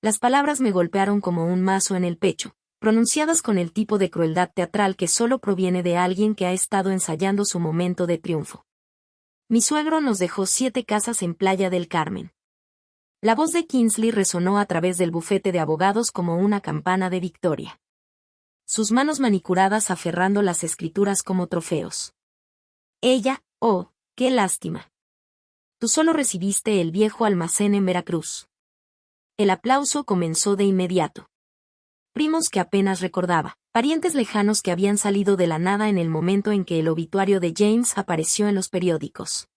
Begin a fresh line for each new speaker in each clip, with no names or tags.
Las palabras me golpearon como un mazo en el pecho, pronunciadas con el tipo de crueldad teatral que solo proviene de alguien que ha estado ensayando su momento de triunfo. Mi suegro nos dejó 7 casas en Playa del Carmen. La voz de Kingsley resonó a través del bufete de abogados como una campana de victoria. Sus manos manicuradas aferrando las escrituras como trofeos. Ella, oh, qué lástima. Tú solo recibiste el viejo almacén en Veracruz. El aplauso comenzó de inmediato. Primos que apenas recordaba, parientes lejanos que habían salido de la nada en el momento en que el obituario de James apareció en los periódicos.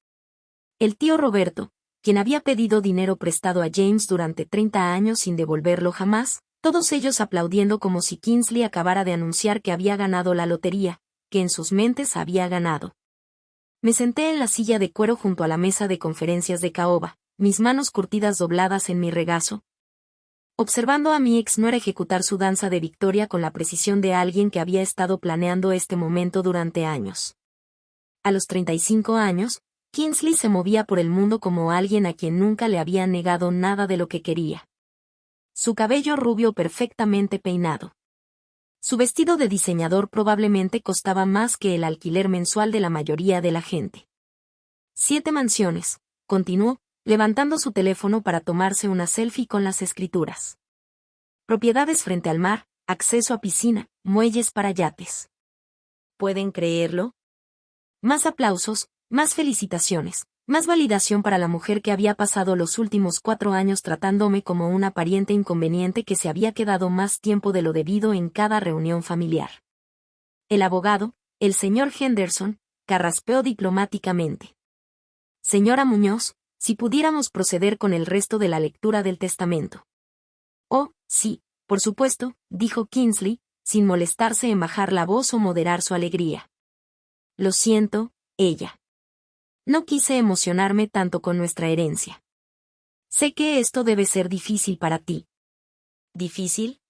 El tío Roberto, quien había pedido dinero prestado a James durante 30 años sin devolverlo jamás, todos ellos aplaudiendo como si Kingsley acabara de anunciar que había ganado la lotería, que en sus mentes había ganado. Me senté en la silla de cuero junto a la mesa de conferencias de caoba, mis manos curtidas dobladas en mi regazo, observando a mi ex nuera ejecutar su danza de victoria con la precisión de alguien que había estado planeando este momento durante años. A los 35 años, Kingsley se movía por el mundo como alguien a quien nunca le había negado nada de lo que quería. Su cabello rubio perfectamente peinado. Su vestido de diseñador probablemente costaba más que el alquiler mensual de la mayoría de la gente. 7 mansiones, continuó, levantando su teléfono para tomarse una selfie con las escrituras. Propiedades frente al mar, acceso a piscina, muelles para yates. ¿Pueden creerlo? Más aplausos, más felicitaciones, más validación para la mujer que había pasado los últimos 4 años tratándome como una pariente inconveniente que se había quedado más tiempo de lo debido en cada reunión familiar. El abogado, el señor Henderson, carraspeó diplomáticamente. Señora Muñoz, si pudiéramos proceder con el resto de la lectura del testamento. Oh, sí, por supuesto, dijo Kingsley, sin molestarse en bajar la voz o moderar su alegría. Lo siento, ella. No quise emocionarme tanto con nuestra herencia. Sé que esto debe ser difícil para ti. ¿Difícil?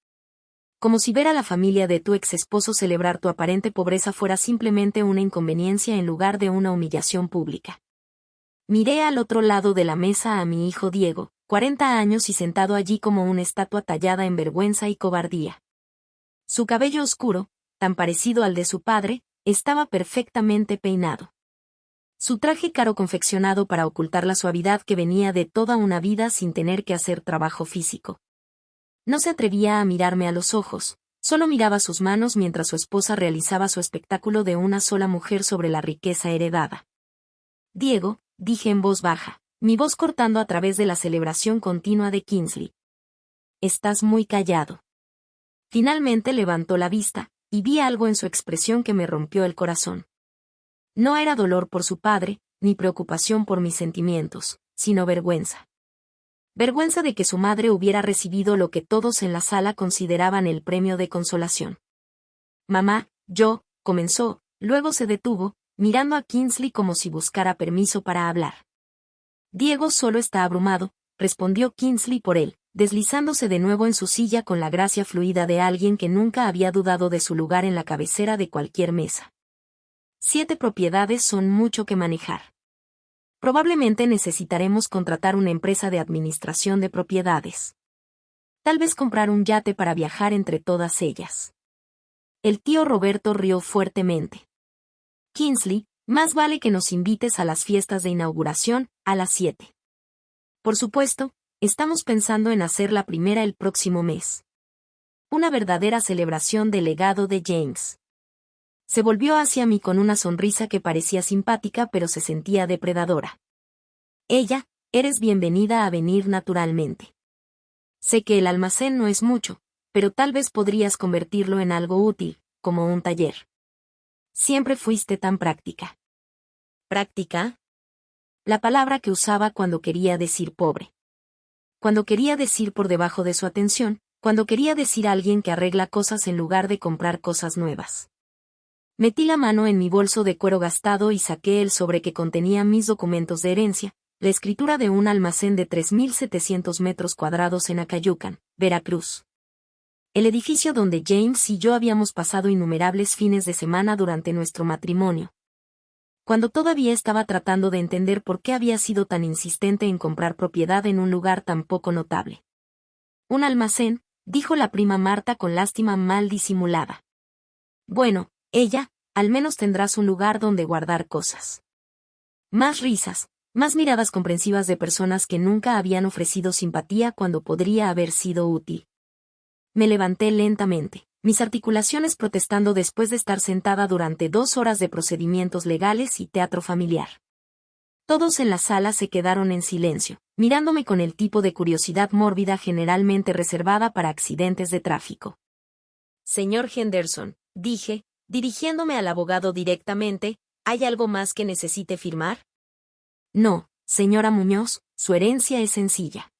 Como si ver a la familia de tu ex esposo celebrar tu aparente pobreza fuera simplemente una inconveniencia en lugar de una humillación pública. Miré al otro lado de la mesa a mi hijo Diego, 40 años y sentado allí como una estatua tallada en vergüenza y cobardía. Su cabello oscuro, tan parecido al de su padre, estaba perfectamente peinado. Su traje caro confeccionado para ocultar la suavidad que venía de toda una vida sin tener que hacer trabajo físico. No se atrevía a mirarme a los ojos, solo miraba sus manos mientras su esposa realizaba su espectáculo de una sola mujer sobre la riqueza heredada. Diego, dije en voz baja, mi voz cortando a través de la celebración continua de Kingsley. Estás muy callado. Finalmente levantó la vista, y vi algo en su expresión que me rompió el corazón. No era dolor por su padre, ni preocupación por mis sentimientos, sino vergüenza. Vergüenza de que su madre hubiera recibido lo que todos en la sala consideraban el premio de consolación. Mamá, comenzó, luego se detuvo, mirando a Kingsley como si buscara permiso para hablar. Diego solo está abrumado, respondió Kingsley por él, deslizándose de nuevo en su silla con la gracia fluida de alguien que nunca había dudado de su lugar en la cabecera de cualquier mesa. 7 propiedades son mucho que manejar. Probablemente necesitaremos contratar una empresa de administración de propiedades. Tal vez comprar un yate para viajar entre todas ellas. El tío Roberto rió fuertemente. Kingsley, más vale que nos invites a las fiestas de inauguración, a las 7. Por supuesto, estamos pensando en hacer la primera el próximo mes. Una verdadera celebración del legado de James. Se volvió hacia mí con una sonrisa que parecía simpática pero se sentía depredadora. Ella, eres bienvenida a venir naturalmente. Sé que el almacén no es mucho, pero tal vez podrías convertirlo en algo útil, como un taller. Siempre fuiste tan práctica. ¿Práctica? La palabra que usaba cuando quería decir pobre. Cuando quería decir por debajo de su atención, cuando quería decir a alguien que arregla cosas en lugar de comprar cosas nuevas. Metí la mano en mi bolso de cuero gastado y saqué el sobre que contenía mis documentos de herencia, la escritura de un almacén de 3.700 metros cuadrados en Acayucan, Veracruz. El edificio donde James y yo habíamos pasado innumerables fines de semana durante nuestro matrimonio. Cuando todavía estaba tratando de entender por qué había sido tan insistente en comprar propiedad en un lugar tan poco notable. Un almacén, dijo la prima Marta con lástima mal disimulada. Bueno, ella, al menos tendrás un lugar donde guardar cosas. Más risas, más miradas comprensivas de personas que nunca habían ofrecido simpatía cuando podría haber sido útil. Me levanté lentamente, mis articulaciones protestando después de estar sentada durante 2 horas de procedimientos legales y teatro familiar. Todos en la sala se quedaron en silencio, mirándome con el tipo de curiosidad mórbida generalmente reservada para accidentes de tráfico. Señor Henderson, dije, dirigiéndome al abogado directamente, ¿hay algo más que necesite firmar? No, señora Muñoz, su herencia es sencilla.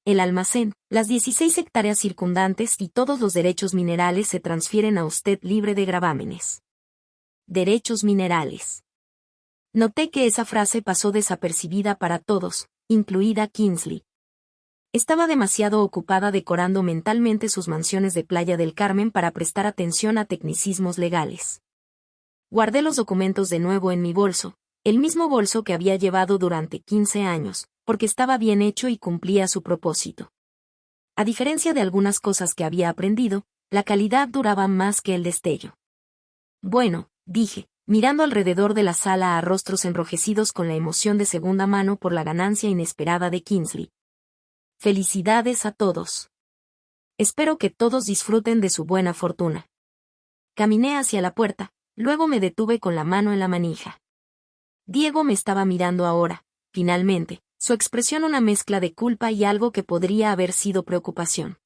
El almacén, las 16 hectáreas circundantes y todos los derechos minerales se transfieren a usted libre de gravámenes. Derechos minerales. Noté que esa frase pasó desapercibida para todos, incluida Kingsley. Estaba demasiado ocupada decorando mentalmente sus mansiones de Playa del Carmen para prestar atención a tecnicismos legales. Guardé los documentos de nuevo en mi bolso, el mismo bolso que había llevado durante 15 años, porque estaba bien hecho y cumplía su propósito. A diferencia de algunas cosas que había aprendido, la calidad duraba más que el destello. Bueno, dije, mirando alrededor de la sala a rostros enrojecidos con la emoción de segunda mano por la ganancia inesperada de Kingsley. Felicidades a todos. Espero que todos disfruten de su buena fortuna. Caminé hacia la puerta, luego me detuve con la mano en la manija. Diego me estaba mirando ahora, finalmente, su expresión una mezcla de culpa y algo que podría haber sido preocupación.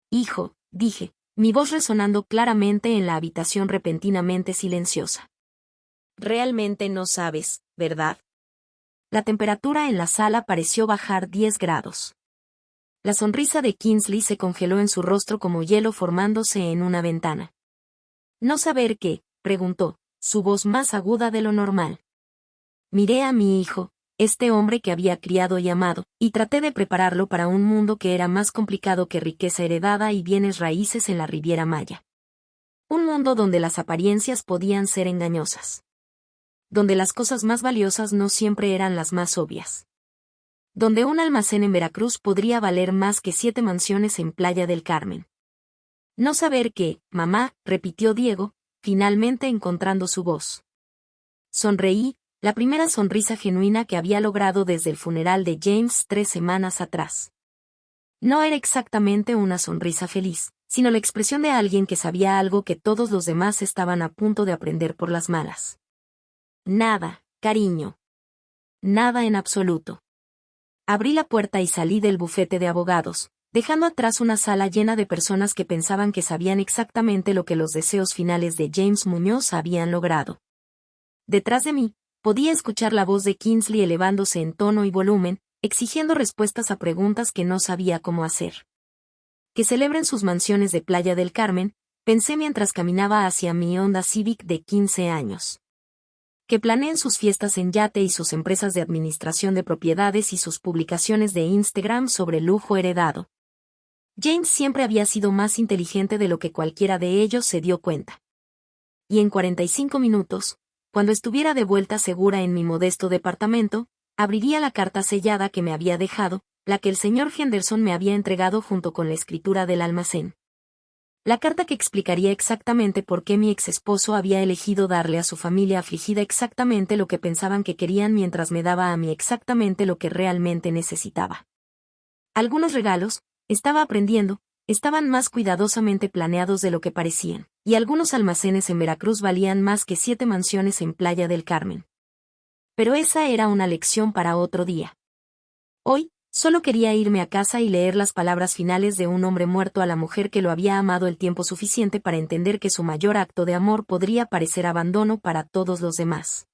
Hijo, dije, mi voz resonando claramente en la habitación repentinamente silenciosa. Realmente no sabes, ¿verdad? La temperatura en la sala pareció bajar 10 grados. La sonrisa de Kingsley se congeló en su rostro como hielo formándose en una ventana. ¿No saber qué?, preguntó, su voz más aguda de lo normal. Miré a mi hijo, este hombre que había criado y amado, y traté de prepararlo para un mundo que era más complicado que riqueza heredada y bienes raíces en la Riviera Maya. Un mundo donde las apariencias podían ser engañosas. Donde las cosas más valiosas no siempre eran las más obvias. Donde un almacén en Veracruz podría valer más que 7 mansiones en Playa del Carmen. No saber qué, mamá, repitió Diego, finalmente encontrando su voz. Sonreí, la primera sonrisa genuina que había logrado desde el funeral de James 3 semanas atrás. No era exactamente una sonrisa feliz, sino la expresión de alguien que sabía algo que todos los demás estaban a punto de aprender por las malas. Nada, cariño. Nada en absoluto. Abrí la puerta y salí del bufete de abogados, dejando atrás una sala llena de personas que pensaban que sabían exactamente lo que los deseos finales de James Muñoz habían logrado. Detrás de mí, podía escuchar la voz de Kingsley elevándose en tono y volumen, exigiendo respuestas a preguntas que no sabía cómo hacer. Que celebren sus mansiones de Playa del Carmen, pensé mientras caminaba hacia mi Honda Civic de 15 años. Que planeen sus fiestas en yate y sus empresas de administración de propiedades y sus publicaciones de Instagram sobre lujo heredado. James siempre había sido más inteligente de lo que cualquiera de ellos se dio cuenta. Y en 45 minutos, cuando estuviera de vuelta segura en mi modesto departamento, abriría la carta sellada que me había dejado, la que el señor Henderson me había entregado junto con la escritura del almacén. La carta que explicaría exactamente por qué mi ex esposo había elegido darle a su familia afligida exactamente lo que pensaban que querían mientras me daba a mí exactamente lo que realmente necesitaba. Algunos regalos, estaba aprendiendo, estaban más cuidadosamente planeados de lo que parecían, y algunos almacenes en Veracruz valían más que 7 mansiones en Playa del Carmen. Pero esa era una lección para otro día. Hoy, solo quería irme a casa y leer las palabras finales de un hombre muerto a la mujer que lo había amado el tiempo suficiente para entender que su mayor acto de amor podría parecer abandono para todos los demás.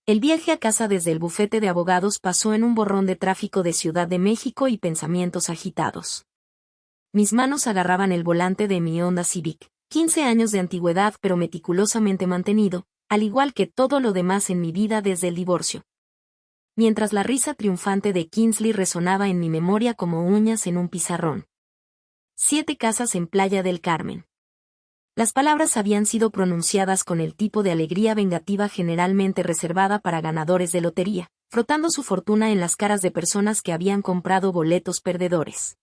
El viaje a casa desde el bufete de abogados pasó en un borrón de tráfico de Ciudad de México y pensamientos agitados. Mis manos agarraban el volante de mi Honda Civic, 15 años de antigüedad pero meticulosamente mantenido, al igual que todo lo demás en mi vida desde el divorcio. Mientras la risa triunfante de Kingsley resonaba en mi memoria como uñas en un pizarrón. 7 casas en Playa del Carmen. Las palabras habían sido pronunciadas con el tipo de alegría vengativa generalmente reservada para ganadores de lotería, frotando su fortuna en las caras de personas que habían comprado boletos perdedores.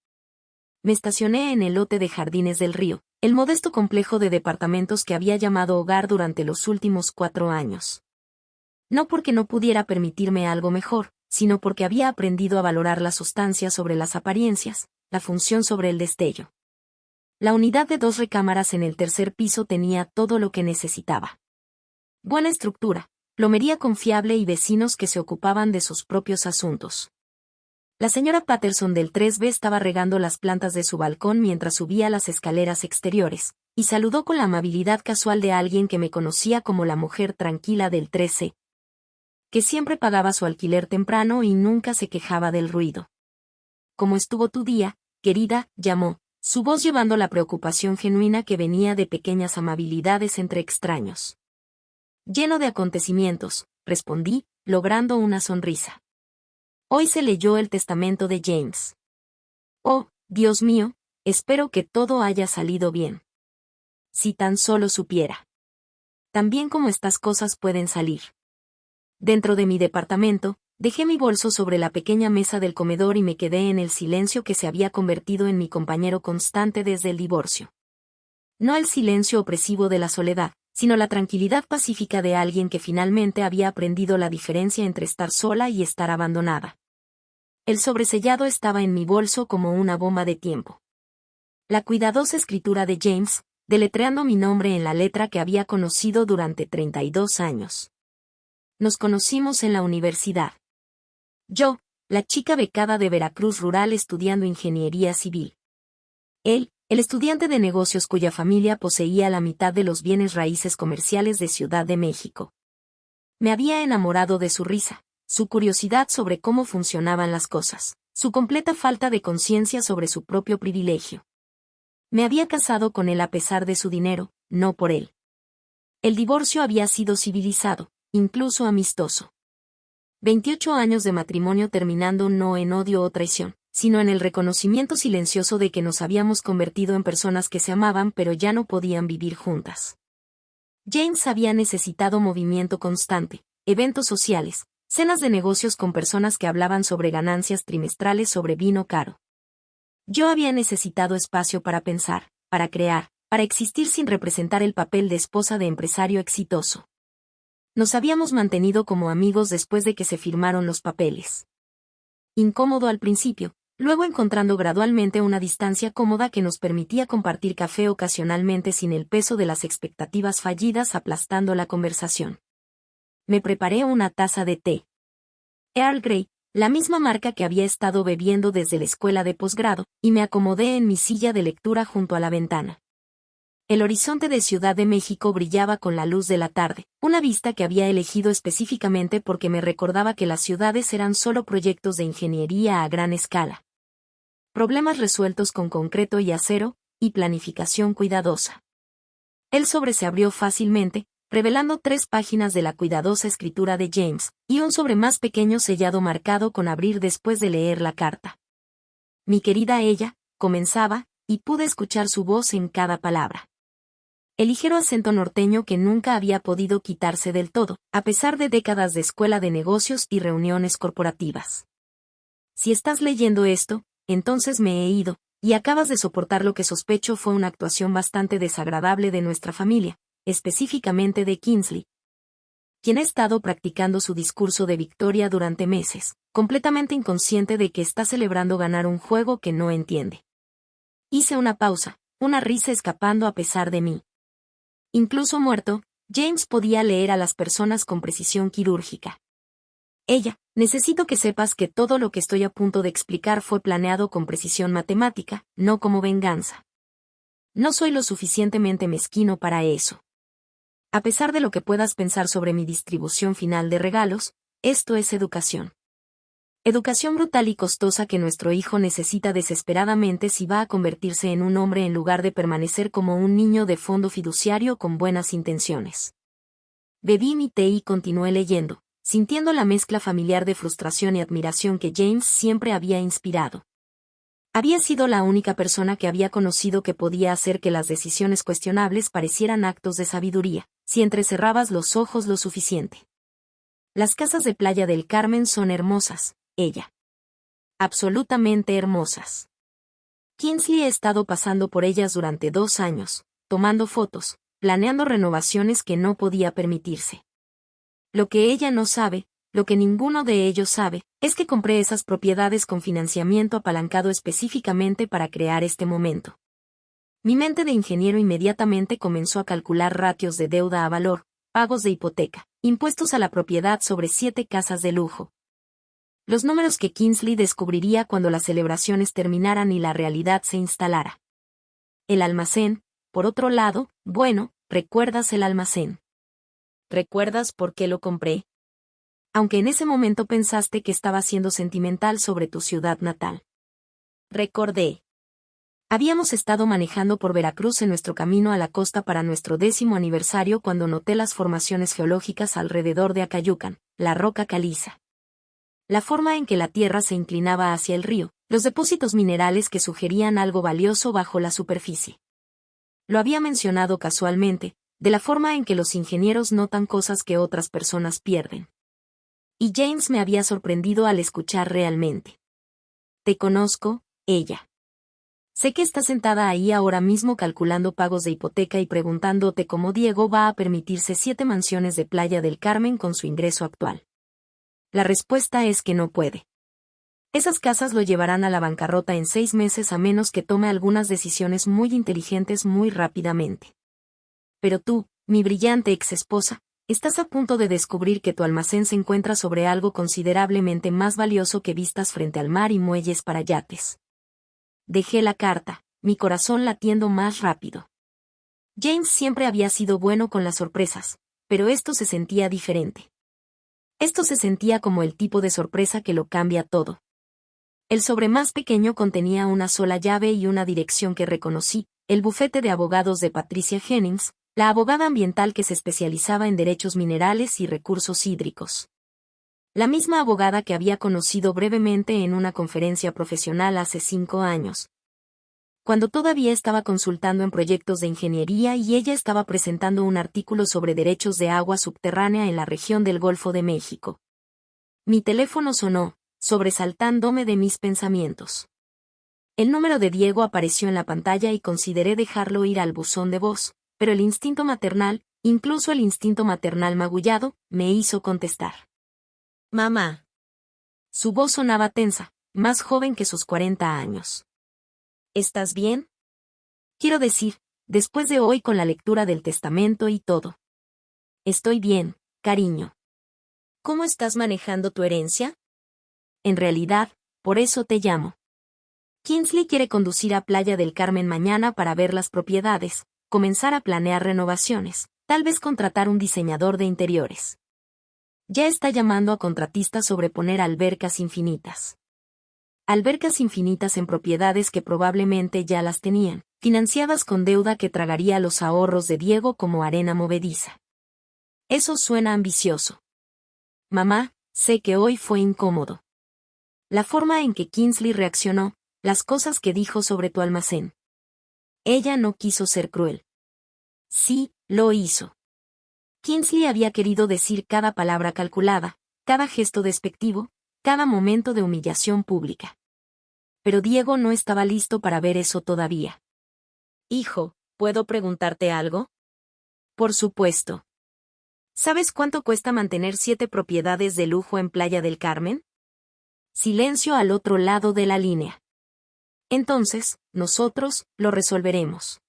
Me estacioné en el lote de Jardines del Río, el modesto complejo de departamentos que había llamado hogar durante los últimos 4 años. No porque no pudiera permitirme algo mejor, sino porque había aprendido a valorar la sustancia sobre las apariencias, la función sobre el destello. La unidad de 2 recámaras en el tercer piso tenía todo lo que necesitaba. Buena estructura, plomería confiable y vecinos que se ocupaban de sus propios asuntos. La señora Patterson del 3B estaba regando las plantas de su balcón mientras subía las escaleras exteriores, y saludó con la amabilidad casual de alguien que me conocía como la mujer tranquila del 3C, que siempre pagaba su alquiler temprano y nunca se quejaba del ruido. ¿Cómo estuvo tu día, querida?, llamó, su voz llevando la preocupación genuina que venía de pequeñas amabilidades entre extraños. Lleno de acontecimientos, respondí, logrando una sonrisa. Hoy se leyó el testamento de James. Oh, Dios mío, espero que todo haya salido bien. Si tan solo supiera. También cómo estas cosas pueden salir. Dentro de mi departamento, dejé mi bolso sobre la pequeña mesa del comedor y me quedé en el silencio que se había convertido en mi compañero constante desde el divorcio. No el silencio opresivo de la soledad, sino la tranquilidad pacífica de alguien que finalmente había aprendido la diferencia entre estar sola y estar abandonada. El sobresellado estaba en mi bolso como una bomba de tiempo. La cuidadosa escritura de James, deletreando mi nombre en la letra que había conocido durante 32 años. Nos conocimos en la universidad. Yo, la chica becada de Veracruz rural estudiando ingeniería civil. Él, el estudiante de negocios cuya familia poseía la mitad de los bienes raíces comerciales de Ciudad de México. Me había enamorado de su risa, su curiosidad sobre cómo funcionaban las cosas, su completa falta de conciencia sobre su propio privilegio. Me había casado con él a pesar de su dinero, no por él. El divorcio había sido civilizado, incluso amistoso. 28 años de matrimonio terminando no en odio o traición, sino en el reconocimiento silencioso de que nos habíamos convertido en personas que se amaban pero ya no podían vivir juntas. James había necesitado movimiento constante, eventos sociales, cenas de negocios con personas que hablaban sobre ganancias trimestrales sobre vino caro. Yo había necesitado espacio para pensar, para crear, para existir sin representar el papel de esposa de empresario exitoso. Nos habíamos mantenido como amigos después de que se firmaron los papeles. Incómodo al principio, luego encontrando gradualmente una distancia cómoda que nos permitía compartir café ocasionalmente sin el peso de las expectativas fallidas aplastando la conversación. Me preparé una taza de té. Earl Grey, la misma marca que había estado bebiendo desde la escuela de posgrado, y me acomodé en mi silla de lectura junto a la ventana. El horizonte de Ciudad de México brillaba con la luz de la tarde, una vista que había elegido específicamente porque me recordaba que las ciudades eran solo proyectos de ingeniería a gran escala. Problemas resueltos con concreto y acero, y planificación cuidadosa. El sobre se abrió fácilmente, revelando 3 páginas de la cuidadosa escritura de James, y un sobre más pequeño sellado marcado con abrir después de leer la carta. Mi querida ella, comenzaba, y pude escuchar su voz en cada palabra. El ligero acento norteño que nunca había podido quitarse del todo, a pesar de décadas de escuela de negocios y reuniones corporativas. Si estás leyendo esto, entonces me he ido, y acabas de soportar lo que sospecho fue una actuación bastante desagradable de nuestra familia, específicamente de Kingsley, quien ha estado practicando su discurso de victoria durante meses, completamente inconsciente de que está celebrando ganar un juego que no entiende. Hice una pausa, una risa escapando a pesar de mí. Incluso muerto, James podía leer a las personas con precisión quirúrgica. Ella, necesito que sepas que todo lo que estoy a punto de explicar fue planeado con precisión matemática, no como venganza. No soy lo suficientemente mezquino para eso. A pesar de lo que puedas pensar sobre mi distribución final de regalos, esto es educación. Educación brutal y costosa que nuestro hijo necesita desesperadamente si va a convertirse en un hombre en lugar de permanecer como un niño de fondo fiduciario con buenas intenciones. Bebí mi té y continué leyendo, sintiendo la mezcla familiar de frustración y admiración que James siempre había inspirado. Había sido la única persona que había conocido que podía hacer que las decisiones cuestionables parecieran actos de sabiduría, si entrecerrabas los ojos lo suficiente. Las casas de Playa del Carmen son hermosas, ella. Absolutamente hermosas. Kingsley ha estado pasando por ellas durante 2 años, tomando fotos, planeando renovaciones que no podía permitirse. Lo que ella no sabe, lo que ninguno de ellos sabe, es que compré esas propiedades con financiamiento apalancado específicamente para crear este momento. Mi mente de ingeniero inmediatamente comenzó a calcular ratios de deuda a valor, pagos de hipoteca, impuestos a la propiedad sobre 7 casas de lujo. Los números que Kingsley descubriría cuando las celebraciones terminaran y la realidad se instalara. El almacén, por otro lado, bueno, ¿recuerdas el almacén? ¿Recuerdas por qué lo compré? Aunque en ese momento pensaste que estaba siendo sentimental sobre tu ciudad natal. Recordé. Habíamos estado manejando por Veracruz en nuestro camino a la costa para nuestro 10º aniversario cuando noté las formaciones geológicas alrededor de Acayucan, la roca caliza. La forma en que la tierra se inclinaba hacia el río, los depósitos minerales que sugerían algo valioso bajo la superficie. Lo había mencionado casualmente, de la forma en que los ingenieros notan cosas que otras personas pierden. Y James me había sorprendido al escuchar realmente. Te conozco, ella. Sé que estás sentada ahí ahora mismo calculando pagos de hipoteca y preguntándote cómo Diego va a permitirse 7 mansiones de Playa del Carmen con su ingreso actual. La respuesta es que no puede. Esas casas lo llevarán a la bancarrota en 6 meses a menos que tome algunas decisiones muy inteligentes muy rápidamente. Pero tú, mi brillante ex esposa, estás a punto de descubrir que tu almacén se encuentra sobre algo considerablemente más valioso que vistas frente al mar y muelles para yates. Dejé la carta, mi corazón latiendo más rápido. James siempre había sido bueno con las sorpresas, pero esto se sentía diferente. Esto se sentía como el tipo de sorpresa que lo cambia todo. El sobre más pequeño contenía una sola llave y una dirección que reconocí, el bufete de abogados de Patricia Jennings, la abogada ambiental que se especializaba en derechos minerales y recursos hídricos. La misma abogada que había conocido brevemente en una conferencia profesional hace 5 años. Cuando todavía estaba consultando en proyectos de ingeniería y ella estaba presentando un artículo sobre derechos de agua subterránea en la región del Golfo de México. Mi teléfono sonó, sobresaltándome de mis pensamientos. El número de Diego apareció en la pantalla y consideré dejarlo ir al buzón de voz, pero el instinto maternal, incluso el instinto maternal magullado, me hizo contestar. Mamá. Su voz sonaba tensa, más joven que sus 40 años. ¿Estás bien? Quiero decir, después de hoy con la lectura del testamento y todo. Estoy bien, cariño. ¿Cómo estás manejando tu herencia? En realidad, por eso te llamo. Kingsley quiere conducir a Playa del Carmen mañana para ver las propiedades, comenzar a planear renovaciones, tal vez contratar un diseñador de interiores. Ya está llamando a contratistas sobre poner albercas infinitas. Albercas infinitas en propiedades que probablemente ya las tenían, financiadas con deuda que tragaría los ahorros de Diego como arena movediza. Eso suena ambicioso. Mamá, sé que hoy fue incómodo. La forma en que Kingsley reaccionó, las cosas que dijo sobre tu almacén. Ella no quiso ser cruel. Sí, lo hizo. Kingsley había querido decir cada palabra calculada, cada gesto despectivo, cada momento de humillación pública. Pero Diego no estaba listo para ver eso todavía. Hijo, ¿puedo preguntarte algo? Por supuesto. ¿Sabes cuánto cuesta mantener 7 propiedades de lujo en Playa del Carmen? Silencio al otro lado de la línea. Entonces, nosotros lo resolveremos.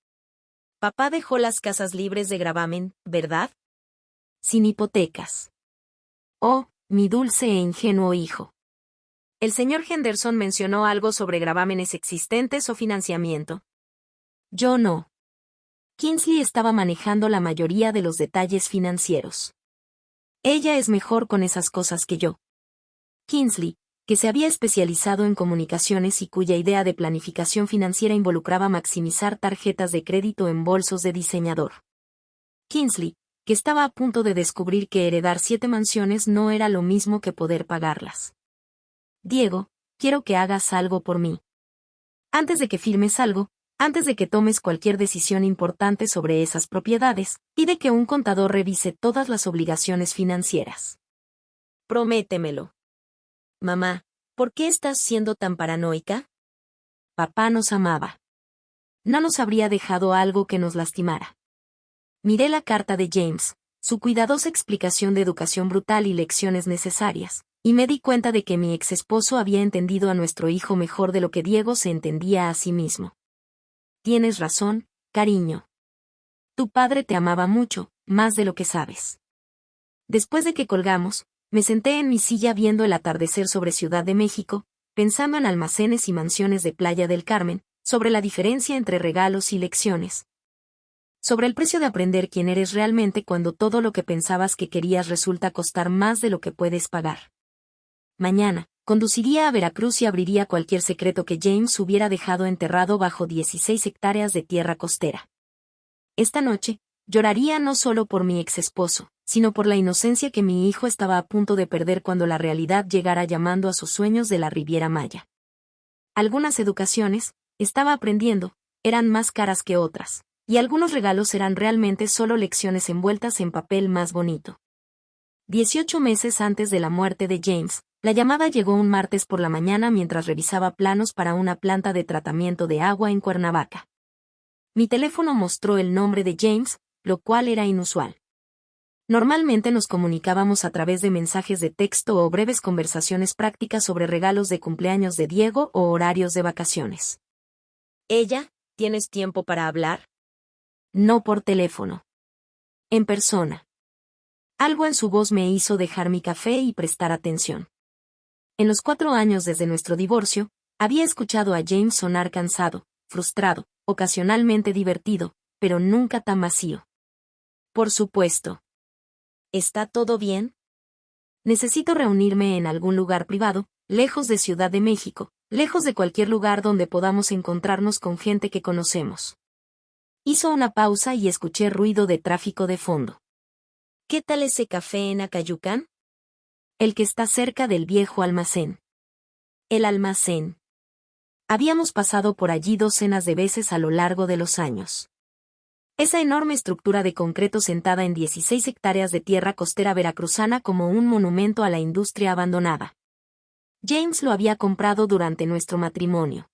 Papá dejó las casas libres de gravamen, ¿verdad? Sin hipotecas. Oh, mi dulce e ingenuo hijo. El señor Henderson mencionó algo sobre gravámenes existentes o financiamiento. Yo no. Kingsley estaba manejando la mayoría de los detalles financieros. Ella es mejor con esas cosas que yo. Kingsley, que se había especializado en comunicaciones y cuya idea de planificación financiera involucraba maximizar tarjetas de crédito en bolsos de diseñador. Kingsley, que estaba a punto de descubrir que heredar 7 mansiones no era lo mismo que poder pagarlas. Diego, quiero que hagas algo por mí. Antes de que firmes algo, antes de que tomes cualquier decisión importante sobre esas propiedades, pide que un contador revise todas las obligaciones financieras. Prométemelo. Mamá, ¿por qué estás siendo tan paranoica? papá nos amaba. No nos habría dejado algo que nos lastimara. Miré la carta de James, su cuidadosa explicación de educación brutal y lecciones necesarias, y me di cuenta de que mi ex esposo había entendido a nuestro hijo mejor de lo que Diego se entendía a sí mismo. Tienes razón, cariño. Tu padre te amaba mucho, más de lo que sabes. Después de que colgamos, me senté en mi silla viendo el atardecer sobre Ciudad de México, pensando en almacenes y mansiones de Playa del Carmen, sobre la diferencia entre regalos y lecciones. Sobre el precio de aprender quién eres realmente cuando todo lo que pensabas que querías resulta costar más de lo que puedes pagar. Mañana, conduciría a Veracruz y abriría cualquier secreto que James hubiera dejado enterrado bajo 16 hectáreas de tierra costera. Esta noche, lloraría no solo por mi ex esposo, sino por la inocencia que mi hijo estaba a punto de perder cuando la realidad llegara llamando a sus sueños de la Riviera Maya. Algunas educaciones, estaba aprendiendo, eran más caras que otras, y algunos regalos eran realmente solo lecciones envueltas en papel más bonito. 18 meses antes de la muerte de James, la llamada llegó un martes por la mañana mientras revisaba planos para una planta de tratamiento de agua en Cuernavaca. Mi teléfono mostró el nombre de James, lo cual era inusual. Normalmente nos comunicábamos a través de mensajes de texto o breves conversaciones prácticas sobre regalos de cumpleaños de Diego o horarios de vacaciones.
¿Ella? ¿Tienes tiempo para hablar?
No por teléfono. En persona. Algo en su voz me hizo dejar mi café y prestar atención. En los 4 años desde nuestro divorcio, había escuchado a James sonar cansado, frustrado, ocasionalmente divertido, pero nunca tan vacío. Por supuesto.
¿Está todo bien?
Necesito reunirme en algún lugar privado, lejos de Ciudad de México, lejos de cualquier lugar donde podamos encontrarnos con gente que conocemos. Hizo una pausa y escuché ruido de tráfico de fondo.
¿Qué tal ese café en Acayucan?
El que está cerca del viejo almacén.
El almacén.
Habíamos pasado por allí docenas de veces a lo largo de los años. Esa enorme estructura de concreto sentada en 16 hectáreas de tierra costera veracruzana como un monumento a la industria abandonada. James lo había comprado durante nuestro matrimonio.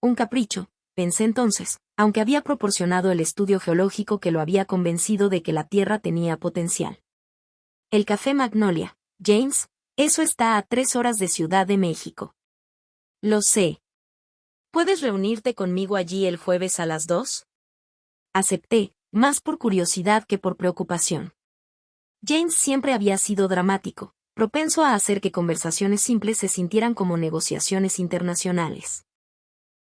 Un capricho, pensé entonces, aunque había proporcionado el estudio geológico que lo había convencido de que la tierra tenía potencial. El Café Magnolia, James, eso está a 3 horas de Ciudad de México.
Lo sé. ¿Puedes reunirte conmigo allí el jueves a las 2?
Acepté, más por curiosidad que por preocupación. James siempre había sido dramático, propenso a hacer que conversaciones simples se sintieran como negociaciones internacionales.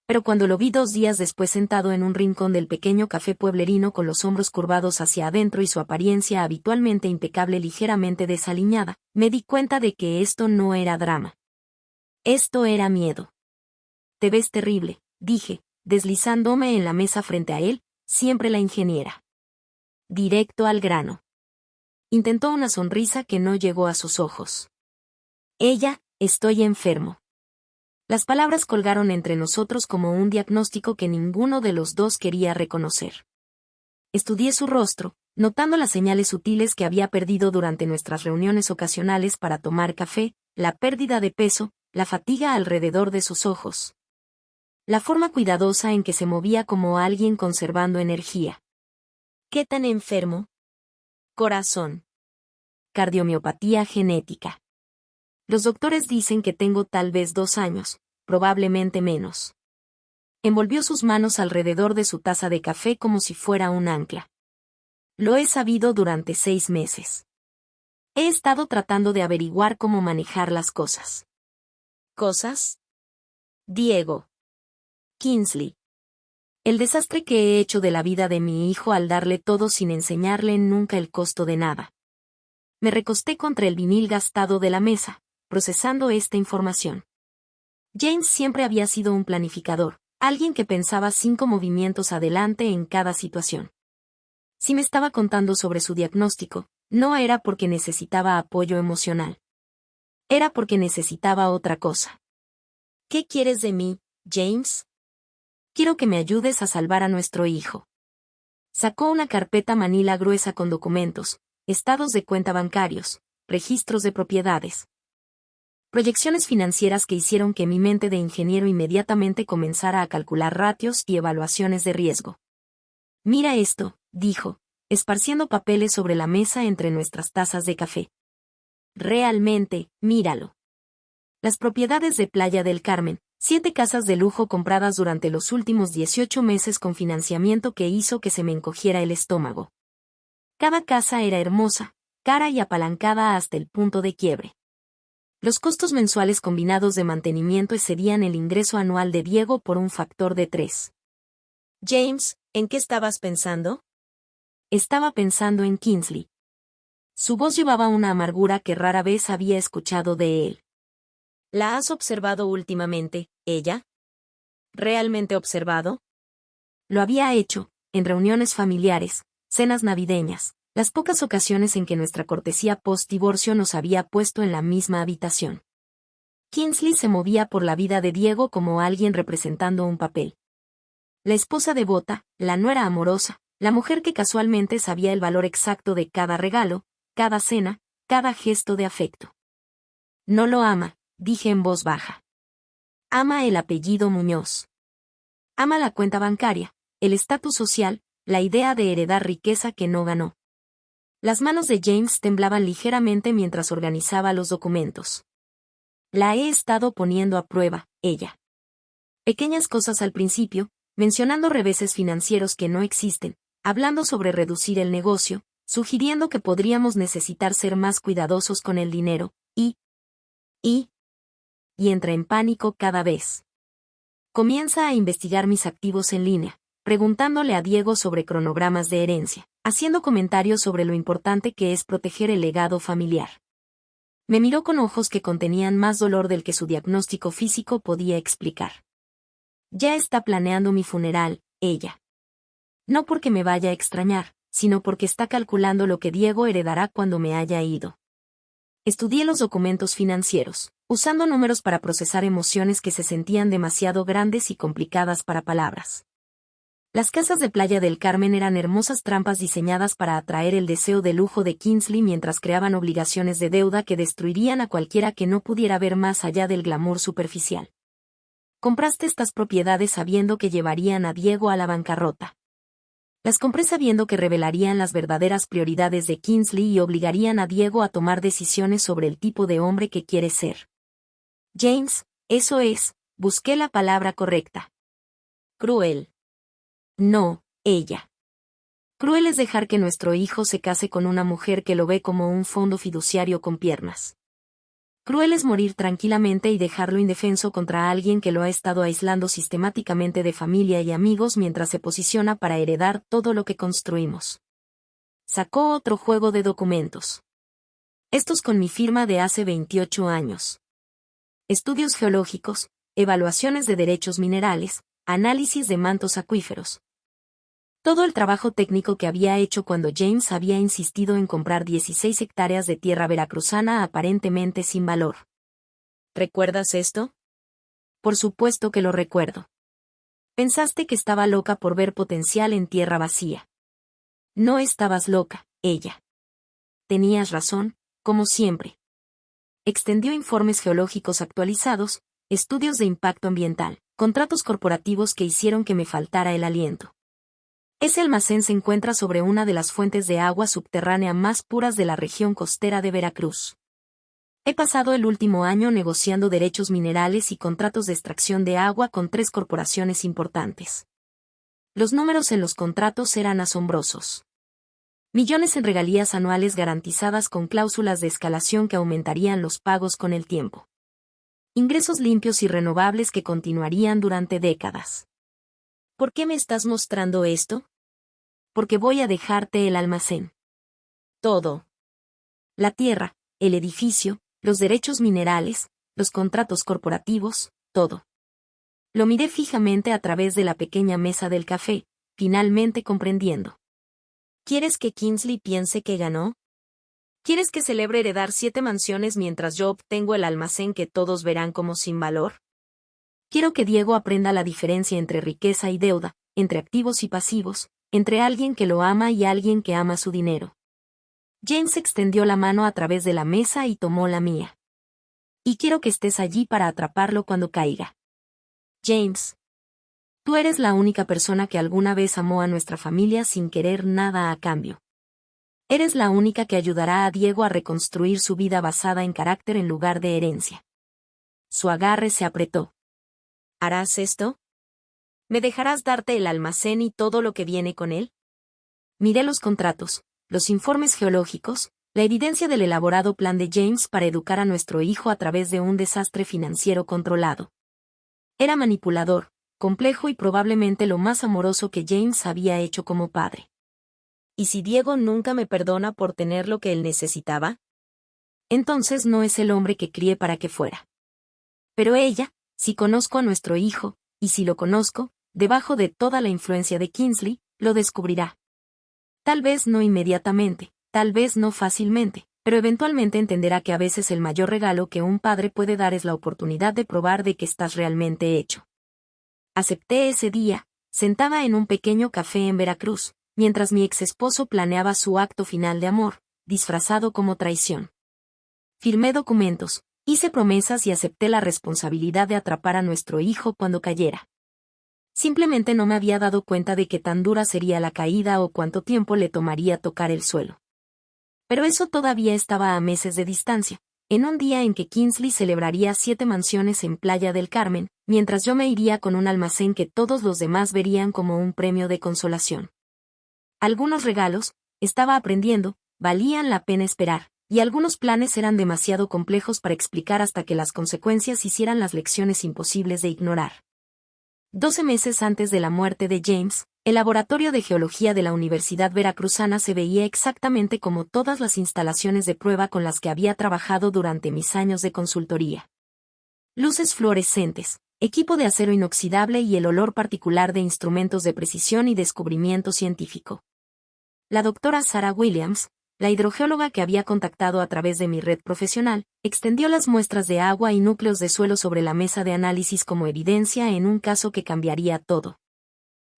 Pero cuando lo vi 2 días después sentado en un rincón del pequeño café pueblerino con los hombros curvados hacia adentro y su apariencia habitualmente impecable ligeramente desaliñada, me di cuenta de que esto no era drama. Esto era miedo. Te ves terrible, dije, deslizándome en la mesa frente a él, siempre la ingeniera. Directo al grano. Intentó una sonrisa que no llegó a sus ojos. Estoy enfermo. Las palabras colgaron entre nosotros como un diagnóstico que ninguno de los dos quería reconocer. Estudié su rostro, notando las señales sutiles que había perdido durante nuestras reuniones ocasionales para tomar café, la pérdida de peso, la fatiga alrededor de sus ojos. La forma cuidadosa en que se movía como alguien conservando energía.
¿Qué tan enfermo? Corazón.
Cardiomiopatía genética. Los doctores dicen que tengo tal vez 2 años, probablemente menos. Envolvió sus manos alrededor de su taza de café como si fuera un ancla. Lo he sabido durante 6 meses. He estado tratando de averiguar cómo manejar las cosas.
¿Cosas? Diego.
Kingsley. El desastre que he hecho de la vida de mi hijo al darle todo sin enseñarle nunca el costo de nada. Me recosté contra el vinil gastado de la mesa, procesando esta información. James siempre había sido un planificador, alguien que pensaba 5 movimientos adelante en cada situación. Si me estaba contando sobre su diagnóstico, no era porque necesitaba apoyo emocional. Era porque necesitaba otra cosa.
¿Qué quieres de mí, James?
Quiero que me ayudes a salvar a nuestro hijo. Sacó una carpeta manila gruesa con documentos, estados de cuenta bancarios, registros de propiedades. Proyecciones financieras que hicieron que mi mente de ingeniero inmediatamente comenzara a calcular ratios y evaluaciones de riesgo. Mira esto, dijo, esparciendo papeles sobre la mesa entre nuestras tazas de café. Realmente, míralo. Las propiedades de Playa del Carmen, 7 casas de lujo compradas durante los últimos 18 meses con financiamiento que hizo que se me encogiera el estómago. Cada casa era hermosa, cara y apalancada hasta el punto de quiebre. Los costos mensuales combinados de mantenimiento excedían el ingreso anual de Diego por un factor de 3.
James, ¿en qué estabas pensando?
Estaba pensando en Kingsley. Su voz llevaba una amargura que rara vez había escuchado de él.
¿La has observado últimamente, ella? ¿Realmente observado?
Lo había hecho, en reuniones familiares, cenas navideñas, las pocas ocasiones en que nuestra cortesía post-divorcio nos había puesto en la misma habitación. Kingsley se movía por la vida de Diego como alguien representando un papel. La esposa devota, la nuera amorosa, la mujer que casualmente sabía el valor exacto de cada regalo, cada cena, cada gesto de afecto. No lo ama, dije en voz baja. Ama el apellido Muñoz. Ama la cuenta bancaria, el estatus social, la idea de heredar riqueza que no ganó. Las manos de James temblaban ligeramente mientras organizaba los documentos. La he estado poniendo a prueba, ella. Pequeñas cosas al principio, mencionando reveses financieros que no existen, hablando sobre reducir el negocio, sugiriendo que podríamos necesitar ser más cuidadosos con el dinero, y entra en pánico cada vez. Comienza a investigar mis activos en línea, preguntándole a Diego sobre cronogramas de herencia, haciendo comentarios sobre lo importante que es proteger el legado familiar. Me miró con ojos que contenían más dolor del que su diagnóstico físico podía explicar. Ya está planeando mi funeral, ella. No porque me vaya a extrañar, sino porque está calculando lo que Diego heredará cuando me haya ido. Estudié los documentos financieros, usando números para procesar emociones que se sentían demasiado grandes y complicadas para palabras. Las casas de Playa del Carmen eran hermosas trampas diseñadas para atraer el deseo de lujo de Kingsley mientras creaban obligaciones de deuda que destruirían a cualquiera que no pudiera ver más allá del glamour superficial. Compraste estas propiedades sabiendo que llevarían a Diego a la bancarrota. Las compré sabiendo que revelarían las verdaderas prioridades de Kingsley y obligarían a Diego a tomar decisiones sobre el tipo de hombre que quiere ser. James, eso es, busqué la palabra correcta.
Cruel.
No, ella. Cruel es dejar que nuestro hijo se case con una mujer que lo ve como un fondo fiduciario con piernas. Cruel es morir tranquilamente y dejarlo indefenso contra alguien que lo ha estado aislando sistemáticamente de familia y amigos mientras se posiciona para heredar todo lo que construimos. Sacó otro juego de documentos. Estos con mi firma de hace 28 años. Estudios geológicos, evaluaciones de derechos minerales, análisis de mantos acuíferos. Todo el trabajo técnico que había hecho cuando James había insistido en comprar 16 hectáreas de tierra veracruzana aparentemente sin valor.
¿Recuerdas esto?
Por supuesto que lo recuerdo. Pensaste que estaba loca por ver potencial en tierra vacía. No estabas loca, ella. Tenías razón, como siempre. Extendió informes geológicos actualizados, estudios de impacto ambiental, contratos corporativos que hicieron que me faltara el aliento. Ese almacén se encuentra sobre una de las fuentes de agua subterránea más puras de la región costera de Veracruz. He pasado el último año negociando derechos minerales y contratos de extracción de agua con 3 corporaciones importantes. Los números en los contratos eran asombrosos. Millones en regalías anuales garantizadas con cláusulas de escalación que aumentarían los pagos con el tiempo. Ingresos limpios y renovables que continuarían durante décadas.
¿Por qué me estás mostrando esto?
Porque voy a dejarte el almacén.
Todo.
La tierra, el edificio, los derechos minerales, los contratos corporativos, todo. Lo miré fijamente a través de la pequeña mesa del café, finalmente comprendiendo.
¿Quieres que Kingsley piense que ganó? ¿Quieres que celebre heredar 7 mansiones mientras yo obtengo el almacén que todos verán como sin valor?
Quiero que Diego aprenda la diferencia entre riqueza y deuda, entre activos y pasivos, entre alguien que lo ama y alguien que ama su dinero. James extendió la mano a través de la mesa y tomó la mía. Y quiero que estés allí para atraparlo cuando caiga.
James.
Tú eres la única persona que alguna vez amó a nuestra familia sin querer nada a cambio. Eres la única que ayudará a Diego a reconstruir su vida basada en carácter en lugar de herencia. Su agarre se apretó.
¿Harás esto? ¿Me dejarás darte el almacén y todo lo que viene con él?
Miré los contratos, los informes geológicos, la evidencia del elaborado plan de James para educar a nuestro hijo a través de un desastre financiero controlado. Era manipulador, complejo y probablemente lo más amoroso que James había hecho como padre.
¿Y si Diego nunca me perdona por tener lo que él necesitaba?
Entonces no es el hombre que crié para que fuera. Pero ella, si conozco a nuestro hijo, y si lo conozco, debajo de toda la influencia de Kingsley, lo descubrirá. Tal vez no inmediatamente, tal vez no fácilmente, pero eventualmente entenderá que a veces el mayor regalo que un padre puede dar es la oportunidad de probar de que estás realmente hecho. Acepté ese día, sentada en un pequeño café en Veracruz, mientras mi exesposo planeaba su acto final de amor, disfrazado como traición. Firmé documentos, hice promesas y acepté la responsabilidad de atrapar a nuestro hijo cuando cayera. Simplemente no me había dado cuenta de qué tan dura sería la caída o cuánto tiempo le tomaría tocar el suelo. Pero eso todavía estaba a meses de distancia, en un día en que Kingsley celebraría 7 mansiones en Playa del Carmen, mientras yo me iría con un almacén que todos los demás verían como un premio de consolación. Algunos regalos, estaba aprendiendo, valían la pena esperar, y algunos planes eran demasiado complejos para explicar hasta que las consecuencias hicieran las lecciones imposibles de ignorar. 12 meses antes de la muerte de James, el laboratorio de geología de la Universidad Veracruzana se veía exactamente como todas las instalaciones de prueba con las que había trabajado durante mis años de consultoría. Luces fluorescentes, equipo de acero inoxidable y el olor particular de instrumentos de precisión y descubrimiento científico. La doctora Sarah Williams, la hidrogeóloga que había contactado a través de mi red profesional, extendió las muestras de agua y núcleos de suelo sobre la mesa de análisis como evidencia en un caso que cambiaría todo.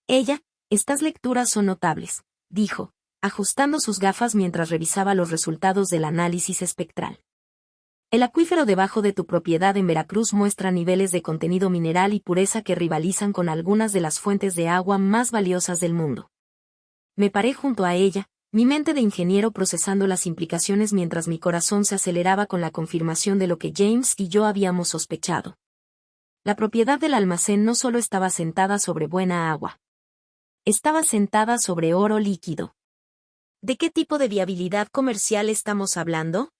Ella, estas lecturas son notables, dijo, ajustando sus gafas mientras revisaba los resultados del análisis espectral. El acuífero debajo de tu propiedad en Veracruz muestra niveles de contenido mineral y pureza que rivalizan con algunas de las fuentes de agua más valiosas del mundo. Me paré junto a ella, mi mente de ingeniero procesando las implicaciones mientras mi corazón se aceleraba con la confirmación de lo que James y yo habíamos sospechado. La propiedad del almacén no solo estaba sentada sobre buena agua. Estaba sentada sobre oro líquido.
¿De qué tipo de viabilidad comercial estamos hablando?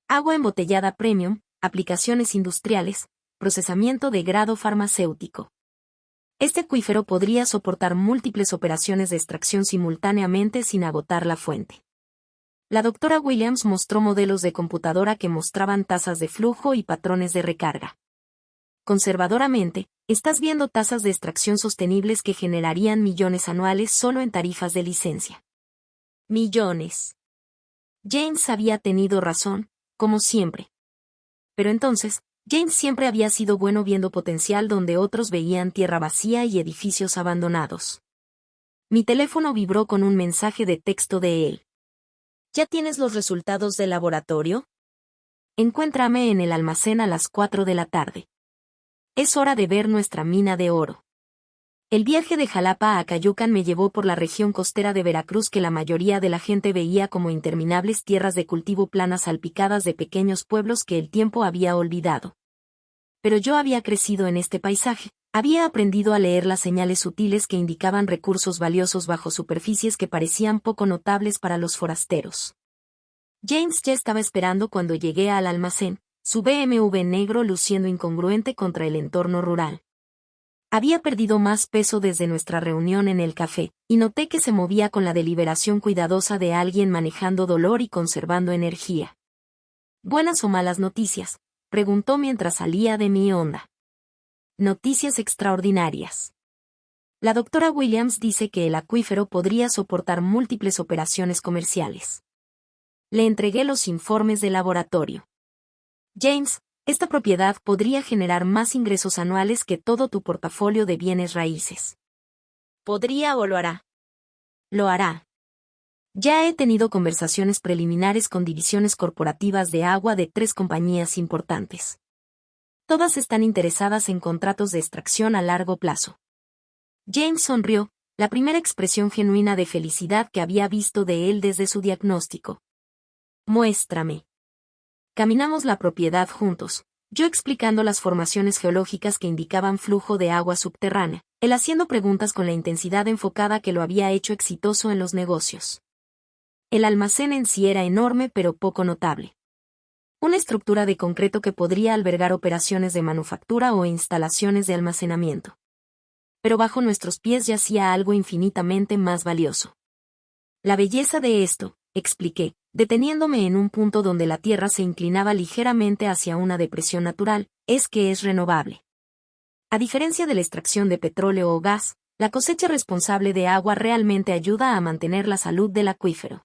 Agua embotellada premium, aplicaciones industriales, procesamiento de grado farmacéutico. Este acuífero podría soportar múltiples operaciones de extracción simultáneamente sin agotar la fuente. La doctora Williams mostró modelos de computadora que mostraban tasas de flujo y patrones de recarga. Conservadoramente, estás viendo tasas de extracción sostenibles que generarían millones anuales solo en tarifas de licencia.
Millones.
James había tenido razón, como siempre. Pero entonces, James siempre había sido bueno viendo potencial donde otros veían tierra vacía y edificios abandonados. Mi teléfono vibró con un mensaje de texto de él.
¿Ya tienes los resultados del laboratorio?
Encuéntrame en el almacén a las 4 de la tarde. Es hora de ver nuestra mina de oro. El viaje de Jalapa a Cayucan me llevó por la región costera de Veracruz que la mayoría de la gente veía como interminables tierras de cultivo planas salpicadas de pequeños pueblos que el tiempo había olvidado. Pero yo había crecido en este paisaje, había aprendido a leer las señales sutiles que indicaban recursos valiosos bajo superficies que parecían poco notables para los forasteros. James ya estaba esperando cuando llegué al almacén, su BMW negro luciendo incongruente contra el entorno rural. Había perdido más peso desde nuestra reunión en el café, y noté que se movía con la deliberación cuidadosa de alguien manejando dolor y conservando energía. ¿Buenas o malas noticias?, preguntó mientras salía de mi onda. Noticias extraordinarias. La doctora Williams dice que el acuífero podría soportar múltiples operaciones comerciales. Le entregué los informes de laboratorio. James, esta propiedad podría generar más ingresos anuales que todo tu portafolio de bienes raíces.
¿Podría o lo hará?
Lo hará. Ya he tenido conversaciones preliminares con divisiones corporativas de agua de 3 compañías importantes. Todas están interesadas en contratos de extracción a largo plazo. James sonrió, la primera expresión genuina de felicidad que había visto de él desde su diagnóstico. Muéstrame. Caminamos la propiedad juntos, yo explicando las formaciones geológicas que indicaban flujo de agua subterránea, él haciendo preguntas con la intensidad enfocada que lo había hecho exitoso en los negocios. El almacén en sí era enorme pero poco notable. Una estructura de concreto que podría albergar operaciones de manufactura o instalaciones de almacenamiento. Pero bajo nuestros pies yacía algo infinitamente más valioso. La belleza de esto, expliqué, deteniéndome en un punto donde la tierra se inclinaba ligeramente hacia una depresión natural, es que es renovable. A diferencia de la extracción de petróleo o gas, la cosecha responsable de agua realmente ayuda a mantener la salud del acuífero.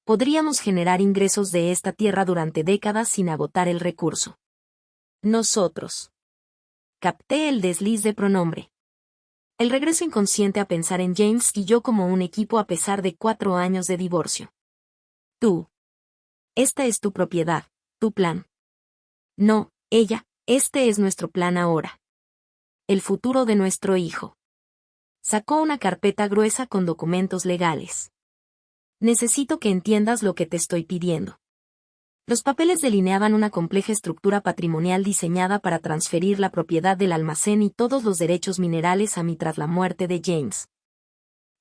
Podríamos generar ingresos de esta tierra durante décadas sin agotar el recurso. Nosotros. Capté el desliz de pronombre. El regreso inconsciente a pensar en James y yo como un equipo a pesar de 4 años de divorcio. Tú. Esta es tu propiedad, tu plan. No, ella, este es nuestro plan ahora. El futuro de nuestro hijo. Sacó una carpeta gruesa con documentos legales. Necesito que entiendas lo que te estoy pidiendo. Los papeles delineaban una compleja estructura patrimonial diseñada para transferir la propiedad del almacén y todos los derechos minerales a mí tras la muerte de James.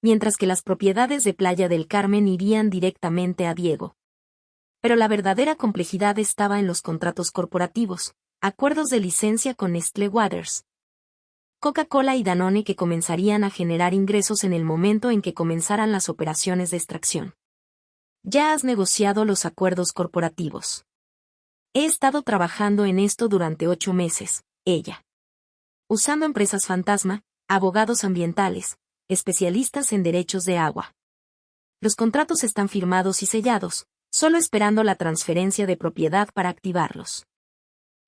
Mientras que las propiedades de Playa del Carmen irían directamente a Diego. Pero la verdadera complejidad estaba en los contratos corporativos, acuerdos de licencia con Nestlé Waters, Coca-Cola y Danone que comenzarían a generar ingresos en el momento en que comenzaran las operaciones de extracción. Ya has negociado los acuerdos corporativos. He estado trabajando en esto durante 8 meses, ella. Usando empresas fantasma, abogados ambientales, especialistas en derechos de agua. Los contratos están firmados y sellados, solo esperando la transferencia de propiedad para activarlos.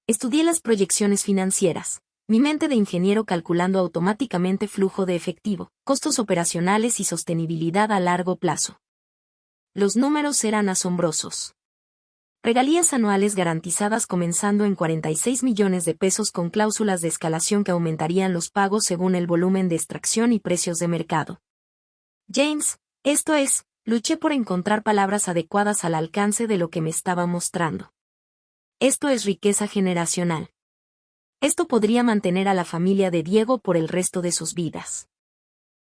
Estudié las proyecciones financieras. Mi mente de ingeniero calculando automáticamente flujo de efectivo, costos operacionales y sostenibilidad a largo plazo. Los números eran asombrosos. Regalías anuales garantizadas comenzando en 46 millones de pesos con cláusulas de escalación que aumentarían los pagos según el volumen de extracción y precios de mercado. James, esto es, luché por encontrar palabras adecuadas al alcance de lo que me estaba mostrando. Esto es riqueza generacional. Esto podría mantener a la familia de Diego por el resto de sus vidas.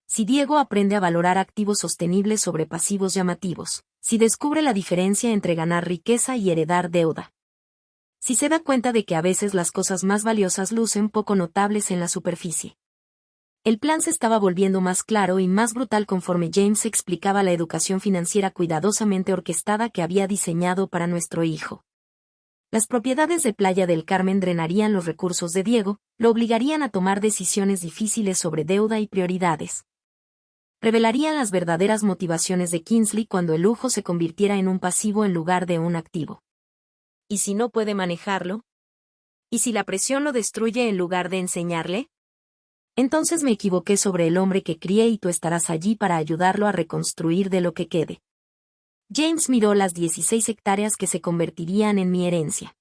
Si Diego aprende a valorar activos sostenibles sobre pasivos llamativos, si descubre la diferencia entre ganar riqueza y heredar deuda. Si se da cuenta de que a veces las cosas más valiosas lucen poco notables en la superficie. El plan se estaba volviendo más claro y más brutal conforme James explicaba la educación financiera cuidadosamente orquestada que había diseñado para nuestro hijo. Las propiedades de Playa del Carmen drenarían los recursos de Diego, lo obligarían a tomar decisiones difíciles sobre deuda y prioridades. Revelarían las verdaderas motivaciones de Kingsley cuando el lujo se convirtiera en un pasivo en lugar de un activo. ¿Y si no puede manejarlo? ¿Y si la presión lo destruye en lugar de enseñarle? Entonces me equivoqué sobre el hombre que crié y tú estarás allí para ayudarlo a reconstruir de lo que quede. James miró las 16 hectáreas que se convertirían en mi herencia.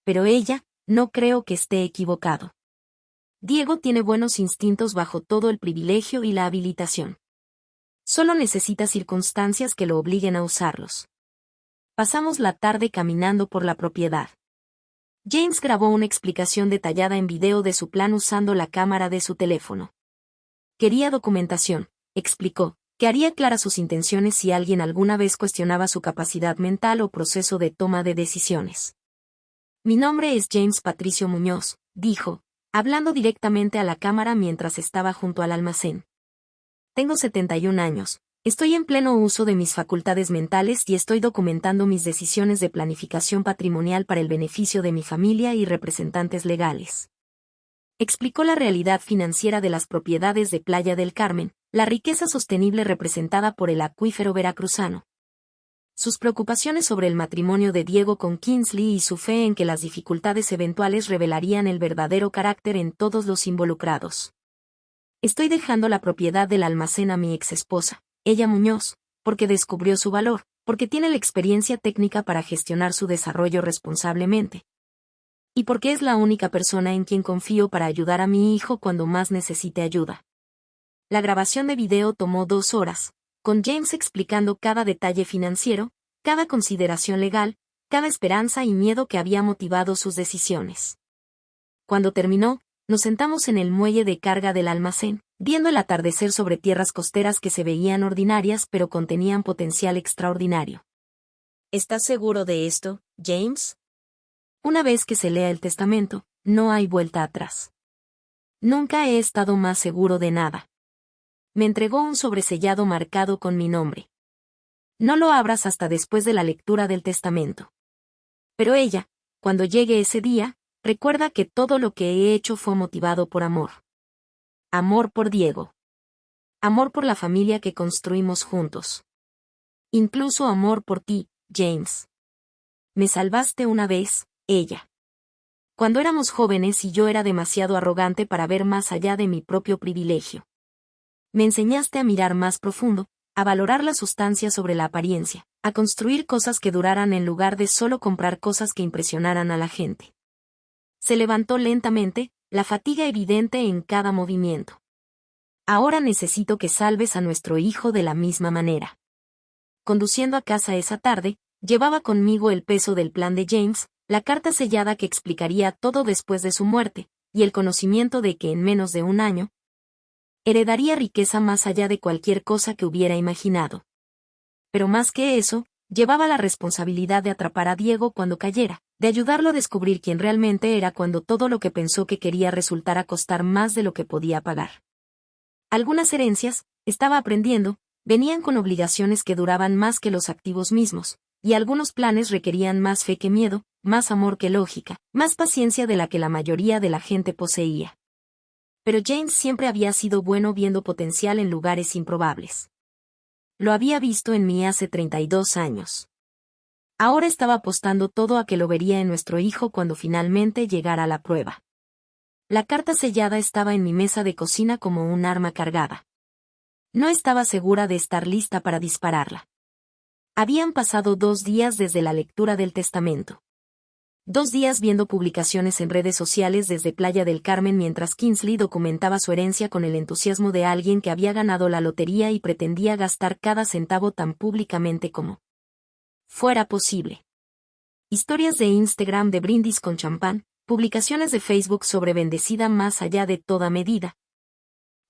Pero ella, no creo que esté equivocado. Diego tiene buenos instintos bajo todo el privilegio y la habilitación. Solo necesita circunstancias que lo obliguen a usarlos. Pasamos la tarde caminando por la propiedad. James grabó una explicación detallada en video de su plan usando la cámara de su teléfono. Quería documentación, explicó, que haría claras sus intenciones si alguien alguna vez cuestionaba su capacidad mental o proceso de toma de decisiones. Mi nombre es James Patricio Muñoz, dijo, hablando directamente a la cámara mientras estaba junto al almacén. Tengo 71 años, estoy en pleno uso de mis facultades mentales y estoy documentando mis decisiones de planificación patrimonial para el beneficio de mi familia y representantes legales. Explicó la realidad financiera de las propiedades de Playa del Carmen, la riqueza sostenible representada por el acuífero veracruzano. Sus preocupaciones sobre el matrimonio de Diego con Kingsley y su fe en que las dificultades eventuales revelarían el verdadero carácter en todos los involucrados. Estoy dejando la propiedad del almacén a mi exesposa, ella Muñoz, porque descubrió su valor, porque tiene la experiencia técnica para gestionar su desarrollo responsablemente. Y porque es la única persona en quien confío para ayudar a mi hijo cuando más necesite ayuda. La grabación de video tomó 2 horas, con James explicando cada detalle financiero, cada consideración legal, cada esperanza y miedo que había motivado sus decisiones. Cuando terminó, nos sentamos en el muelle de carga del almacén, viendo el atardecer sobre tierras costeras que se veían ordinarias pero contenían potencial extraordinario.
¿Estás seguro de esto, James?
Una vez que se lea el testamento, no hay vuelta atrás. Nunca he estado más seguro de nada. Me entregó un sobresellado marcado con mi nombre. No lo abras hasta después de la lectura del testamento. Pero ella, cuando llegue ese día, recuerda que todo lo que he hecho fue motivado por amor. Amor por Diego. Amor por la familia que construimos juntos. Incluso amor por ti, James. Me salvaste una vez, ella. Cuando éramos jóvenes y yo era demasiado arrogante para ver más allá de mi propio privilegio. Me enseñaste a mirar más profundo, a valorar la sustancia sobre la apariencia, a construir cosas que duraran en lugar de solo comprar cosas que impresionaran a la gente. Se levantó lentamente, la fatiga evidente en cada movimiento. Ahora necesito que salves a nuestro hijo de la misma manera. Conduciendo a casa esa tarde, llevaba conmigo el peso del plan de James, la carta sellada que explicaría todo después de su muerte, y el conocimiento de que en menos de un año, heredaría riqueza más allá de cualquier cosa que hubiera imaginado. Pero más que eso, llevaba la responsabilidad de atrapar a Diego cuando cayera, de ayudarlo a descubrir quién realmente era cuando todo lo que pensó que quería resultara costar más de lo que podía pagar. Algunas herencias, estaba aprendiendo, venían con obligaciones que duraban más que los activos mismos, y algunos planes requerían más fe que miedo, más amor que lógica, más paciencia de la que la mayoría de la gente poseía. Pero James siempre había sido bueno viendo potencial en lugares improbables. Lo había visto en mí hace 32 años. Ahora estaba apostando todo a que lo vería en nuestro hijo cuando finalmente llegara la prueba. La carta sellada estaba en mi mesa de cocina como un arma cargada. No estaba segura de estar lista para dispararla. Habían pasado 2 días desde la lectura del testamento. 2 días viendo publicaciones en redes sociales desde Playa del Carmen mientras Kingsley documentaba su herencia con el entusiasmo de alguien que había ganado la lotería y pretendía gastar cada centavo tan públicamente como fuera posible. Historias de Instagram de brindis con champán, publicaciones de Facebook sobre bendecida más allá de toda medida.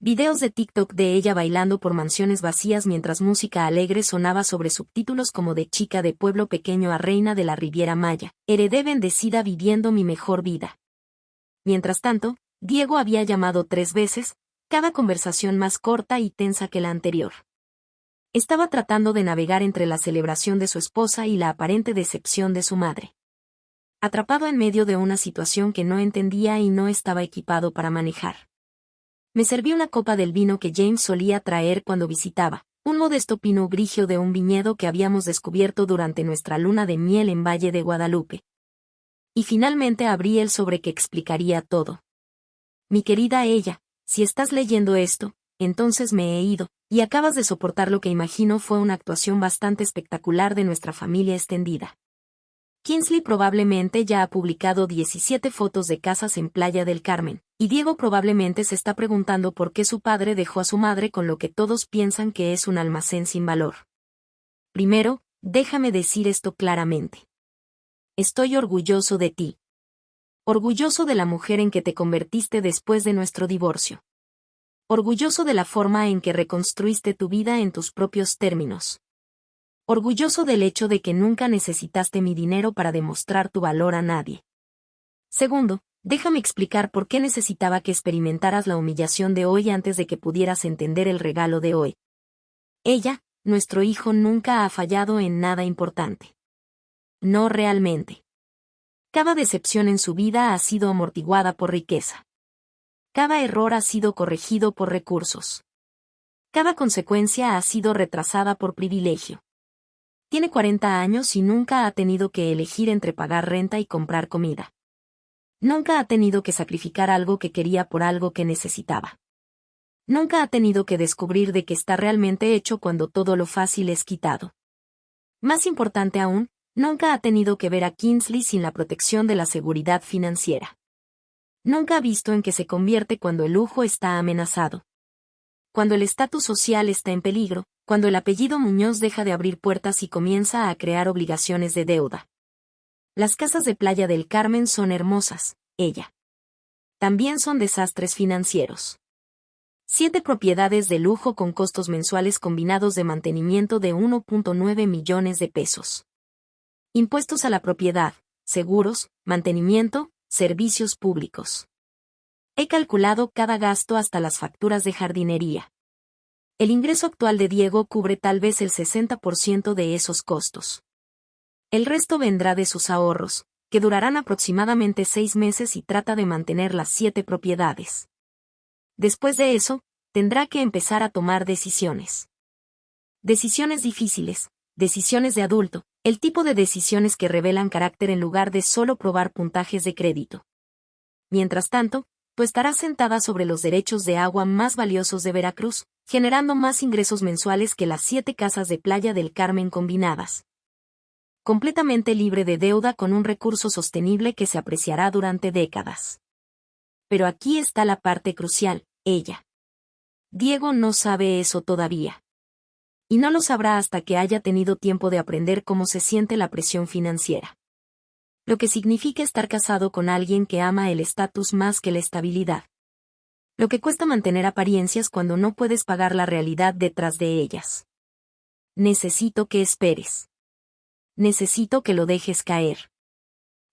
Videos de TikTok de ella bailando por mansiones vacías mientras música alegre sonaba sobre subtítulos como de chica de pueblo pequeño a reina de la Riviera Maya, heredé bendecida viviendo mi mejor vida. Mientras tanto, Diego había llamado 3 veces, cada conversación más corta y tensa que la anterior. Estaba tratando de navegar entre la celebración de su esposa y la aparente decepción de su madre. Atrapado en medio de una situación que no entendía y no estaba equipado para manejar. Me serví una copa del vino que James solía traer cuando visitaba, un modesto Pinot Grigio de un viñedo que habíamos descubierto durante nuestra luna de miel en Valle de Guadalupe. Y finalmente abrí el sobre que explicaría todo. Mi querida ella, si estás leyendo esto, entonces me he ido, y acabas de soportar lo que imagino fue una actuación bastante espectacular de nuestra familia extendida. Kingsley probablemente ya ha publicado 17 fotos de casas en Playa del Carmen, y Diego probablemente se está preguntando por qué su padre dejó a su madre con lo que todos piensan que es un almacén sin valor. Primero, déjame decir esto claramente. Estoy orgulloso de ti. Orgulloso de la mujer en que te convertiste después de nuestro divorcio. Orgulloso de la forma en que reconstruiste tu vida en tus propios términos. Orgulloso del hecho de que nunca necesitaste mi dinero para demostrar tu valor a nadie. Segundo, déjame explicar por qué necesitaba que experimentaras la humillación de hoy antes de que pudieras entender el regalo de hoy. Ella, nuestro hijo, nunca ha fallado en nada importante. No realmente. Cada decepción en su vida ha sido amortiguada por riqueza. Cada error ha sido corregido por recursos. Cada consecuencia ha sido retrasada por privilegio. Tiene 40 años y nunca ha tenido que elegir entre pagar renta y comprar comida. Nunca ha tenido que sacrificar algo que quería por algo que necesitaba. Nunca ha tenido que descubrir de qué está realmente hecho cuando todo lo fácil es quitado. Más importante aún, nunca ha tenido que ver a Kingsley sin la protección de la seguridad financiera. Nunca ha visto en qué se convierte cuando el lujo está amenazado. Cuando el estatus social está en peligro, cuando el apellido Muñoz deja de abrir puertas y comienza a crear obligaciones de deuda. Las casas de Playa del Carmen son hermosas, ella. También son desastres financieros. 7 propiedades de lujo con costos mensuales combinados de mantenimiento de 1.9 millones de pesos. Impuestos a la propiedad, seguros, mantenimiento, servicios públicos. He calculado cada gasto hasta las facturas de jardinería. El ingreso actual de Diego cubre tal vez el 60% de esos costos. El resto vendrá de sus ahorros, que durarán aproximadamente 6 meses y trata de mantener las 7 propiedades. Después de eso, tendrá que empezar a tomar decisiones. Decisiones difíciles, decisiones de adulto, el tipo de decisiones que revelan carácter en lugar de solo probar puntajes de crédito. Mientras tanto, tú estarás sentada sobre los derechos de agua más valiosos de Veracruz, generando más ingresos mensuales que las 7 casas de Playa del Carmen combinadas. Completamente libre de deuda con un recurso sostenible que se apreciará durante décadas. Pero aquí está la parte crucial, ella. Diego no sabe eso todavía. Y no lo sabrá hasta que haya tenido tiempo de aprender cómo se siente la presión financiera. Lo que significa estar casado con alguien que ama el estatus más que la estabilidad. Lo que cuesta mantener apariencias cuando no puedes pagar la realidad detrás de ellas. Necesito que esperes. Necesito que lo dejes caer.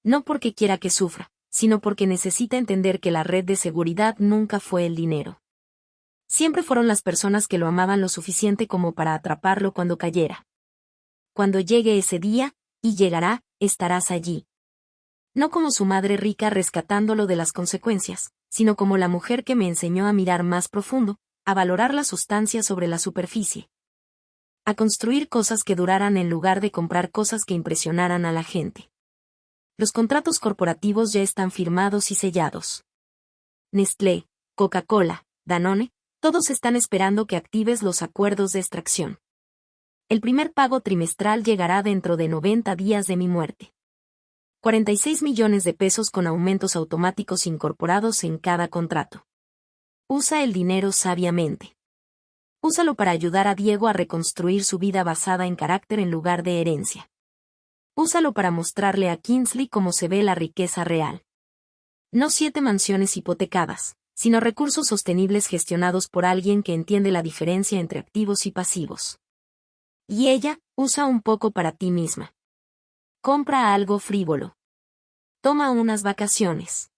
No porque quiera que sufra, sino porque necesita entender que la red de seguridad nunca fue el dinero. Siempre fueron las personas que lo amaban lo suficiente como para atraparlo cuando cayera. Cuando llegue ese día, y llegará, estarás allí. No como su madre rica rescatándolo de las consecuencias, sino como la mujer que me enseñó a mirar más profundo, a valorar la sustancia sobre la superficie. A construir cosas que duraran en lugar de comprar cosas que impresionaran a la gente. Los contratos corporativos ya están firmados y sellados. Nestlé, Coca-Cola, Danone, todos están esperando que actives los acuerdos de extracción. El primer pago trimestral llegará dentro de 90 días de mi muerte. 46 millones de pesos con aumentos automáticos incorporados en cada contrato. Usa el dinero sabiamente. Úsalo para ayudar a Diego a reconstruir su vida basada en carácter en lugar de herencia. Úsalo para mostrarle a Kingsley cómo se ve la riqueza real. No 7 mansiones hipotecadas, sino recursos sostenibles gestionados por alguien que entiende la diferencia entre activos y pasivos. Y ella, usa un poco para ti misma. Compra algo frívolo. Toma unas vacaciones.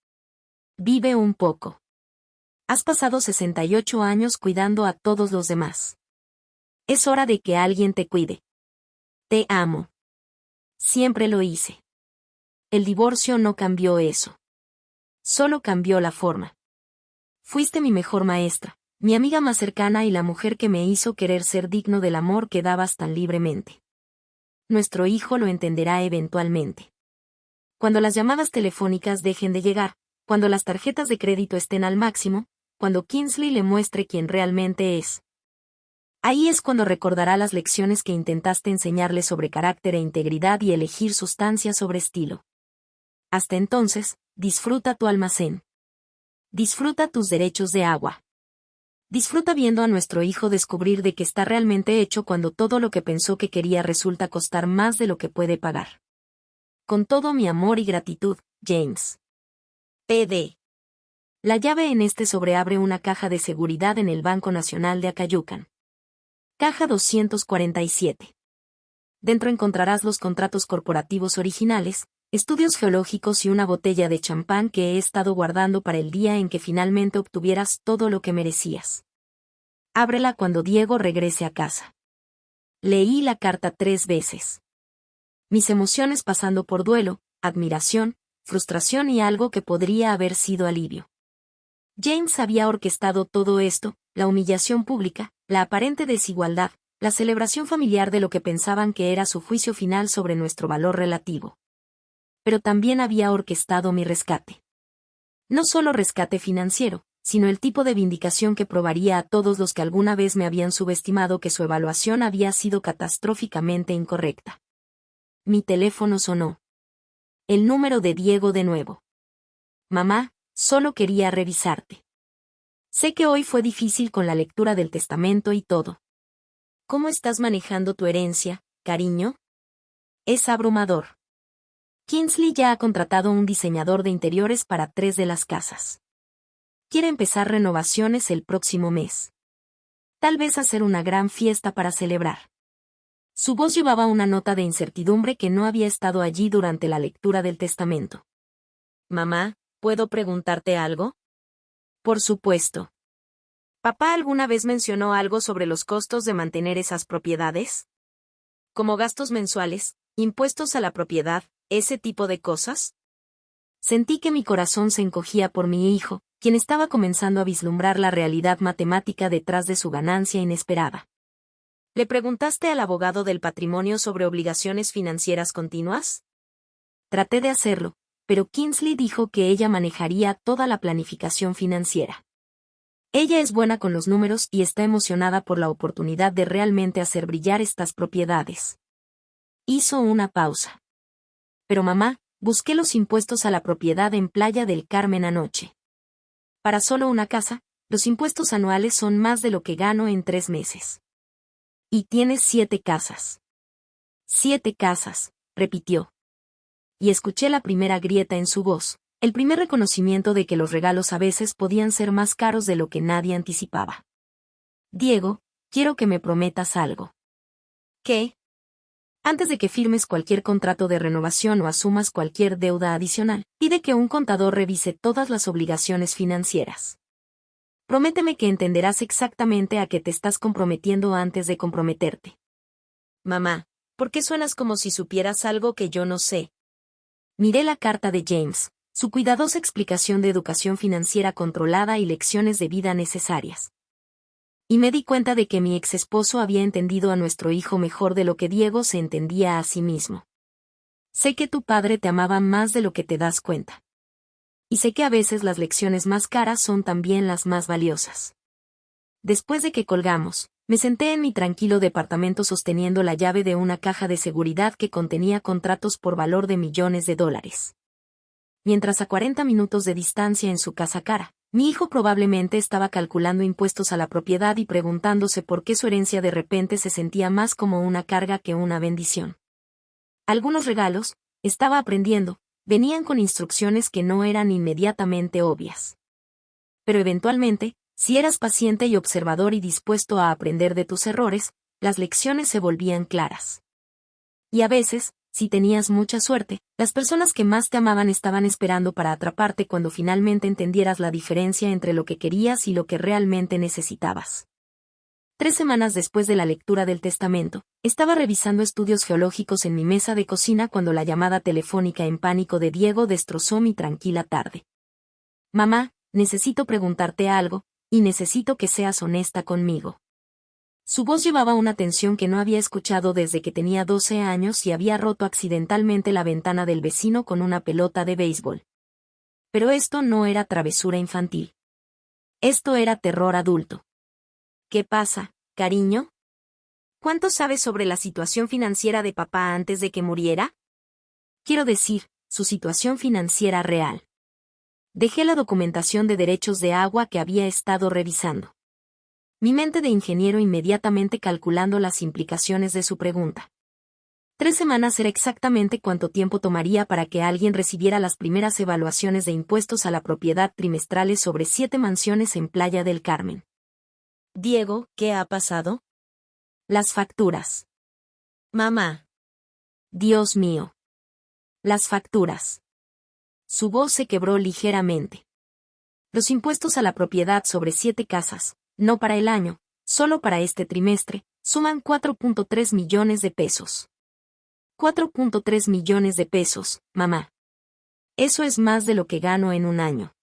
Vive un poco. Has pasado 68 años cuidando a todos los demás. Es hora de que alguien te cuide. Te amo. Siempre lo hice. El divorcio no cambió eso. Solo cambió la forma. Fuiste mi mejor maestra, mi amiga más cercana y la mujer que me hizo querer ser digno del amor que dabas tan libremente. Nuestro hijo lo entenderá eventualmente. Cuando las llamadas telefónicas dejen de llegar, cuando las tarjetas de crédito estén al máximo, cuando Kingsley le muestre quién realmente es. Ahí es cuando recordará las lecciones que intentaste enseñarle sobre carácter e integridad y elegir sustancia sobre estilo. Hasta entonces, disfruta tu almacén. Disfruta tus derechos de agua. Disfruta viendo a nuestro hijo descubrir de qué está realmente hecho cuando todo lo que pensó que quería resulta costar más de lo que puede pagar. Con todo mi amor y gratitud, James. P.D. La llave en este sobre abre una caja de seguridad en el Banco Nacional de Acayucan. Caja 247. Dentro encontrarás los contratos corporativos originales, estudios geológicos y una botella de champán que he estado guardando para el día en que finalmente obtuvieras todo lo que merecías. Ábrela cuando Diego regrese a casa. Leí la carta 3 veces. Mis emociones pasando por duelo, admiración, frustración y algo que podría haber sido alivio. James había orquestado todo esto, la humillación pública, la aparente desigualdad, la celebración familiar de lo que pensaban que era su juicio final sobre nuestro valor relativo. Pero también había orquestado mi rescate. No solo rescate financiero, sino el tipo de vindicación que probaría a todos los que alguna vez me habían subestimado que su evaluación había sido catastróficamente incorrecta. Mi teléfono sonó. El número de Diego de nuevo. Mamá, solo quería revisarte. Sé que hoy fue difícil con la lectura del testamento y todo.
¿Cómo estás manejando tu herencia, cariño?
Es abrumador. Kingsley ya ha contratado un diseñador de interiores para 3 de las casas. Quiere empezar renovaciones el próximo mes. Tal vez hacer una gran fiesta para celebrar. Su voz llevaba una nota de incertidumbre que no había estado allí durante la lectura del testamento.
Mamá, ¿puedo preguntarte algo?
Por supuesto.
¿Papá alguna vez mencionó algo sobre los costos de mantener esas propiedades? ¿Como gastos mensuales, impuestos a la propiedad, ese tipo de cosas?
Sentí que mi corazón se encogía por mi hijo, quien estaba comenzando a vislumbrar la realidad matemática detrás de su ganancia inesperada.
¿Le preguntaste al abogado del patrimonio sobre obligaciones financieras continuas?
Traté de hacerlo, pero Kingsley dijo que ella manejaría toda la planificación financiera. Ella es buena con los números y está emocionada por la oportunidad de realmente hacer brillar estas propiedades. Hizo una pausa. Pero mamá, busqué los impuestos a la propiedad en Playa del Carmen anoche. Para solo una casa, los impuestos anuales son más de lo que gano en 3 meses. Y tienes 7 casas. 7 casas, repitió. Y escuché la primera grieta en su voz, el primer reconocimiento de que los regalos a veces podían ser más caros de lo que nadie anticipaba. Diego, quiero que me prometas algo.
¿Qué?
Antes de que firmes cualquier contrato de renovación o asumas cualquier deuda adicional, pide que un contador revise todas las obligaciones financieras. Prométeme que entenderás exactamente a qué te estás comprometiendo antes de comprometerte.
Mamá, ¿por qué suenas como si supieras algo que yo no sé?
Miré la carta de James, su cuidadosa explicación de educación financiera controlada y lecciones de vida necesarias. Y me di cuenta de que mi ex esposo había entendido a nuestro hijo mejor de lo que Diego se entendía a sí mismo. Sé que tu padre te amaba más de lo que te das cuenta. Y sé que a veces las lecciones más caras son también las más valiosas. Después de que colgamos, me senté en mi tranquilo departamento sosteniendo la llave de una caja de seguridad que contenía contratos por valor de millones de dólares. Mientras a 40 minutos de distancia en su casa cara, mi hijo probablemente estaba calculando impuestos a la propiedad y preguntándose por qué su herencia de repente se sentía más como una carga que una bendición. Algunos regalos, estaba aprendiendo, venían con instrucciones que no eran inmediatamente obvias. Pero eventualmente, si eras paciente y observador y dispuesto a aprender de tus errores, las lecciones se volvían claras. Y a veces, si tenías mucha suerte, las personas que más te amaban estaban esperando para atraparte cuando finalmente entendieras la diferencia entre lo que querías y lo que realmente necesitabas. 3 semanas después de la lectura del testamento, estaba revisando estudios geológicos en mi mesa de cocina cuando la llamada telefónica en pánico de Diego destrozó mi tranquila tarde. Mamá, necesito preguntarte algo, y necesito que seas honesta conmigo. Su voz llevaba una tensión que no había escuchado desde que tenía 12 años y había roto accidentalmente la ventana del vecino con una pelota de béisbol. Pero esto no era travesura infantil. Esto era terror adulto.
¿Qué pasa, cariño? ¿Cuánto sabes sobre la situación financiera de papá antes de que muriera?
Quiero decir, su situación financiera real. Dejé la documentación de derechos de agua que había estado revisando. Mi mente de ingeniero inmediatamente calculando las implicaciones de su pregunta. 3 semanas era exactamente cuánto tiempo tomaría para que alguien recibiera las primeras evaluaciones de impuestos a la propiedad trimestrales sobre 7 mansiones en Playa del Carmen.
Diego, ¿qué ha pasado?
Las facturas.
Mamá.
Dios mío. Las facturas. Su voz se quebró ligeramente. Los impuestos a la propiedad sobre 7 casas, no para el año, solo para este trimestre, suman 4.3 millones de pesos. 4.3 millones de pesos, mamá. Eso es más de lo que gano en un año.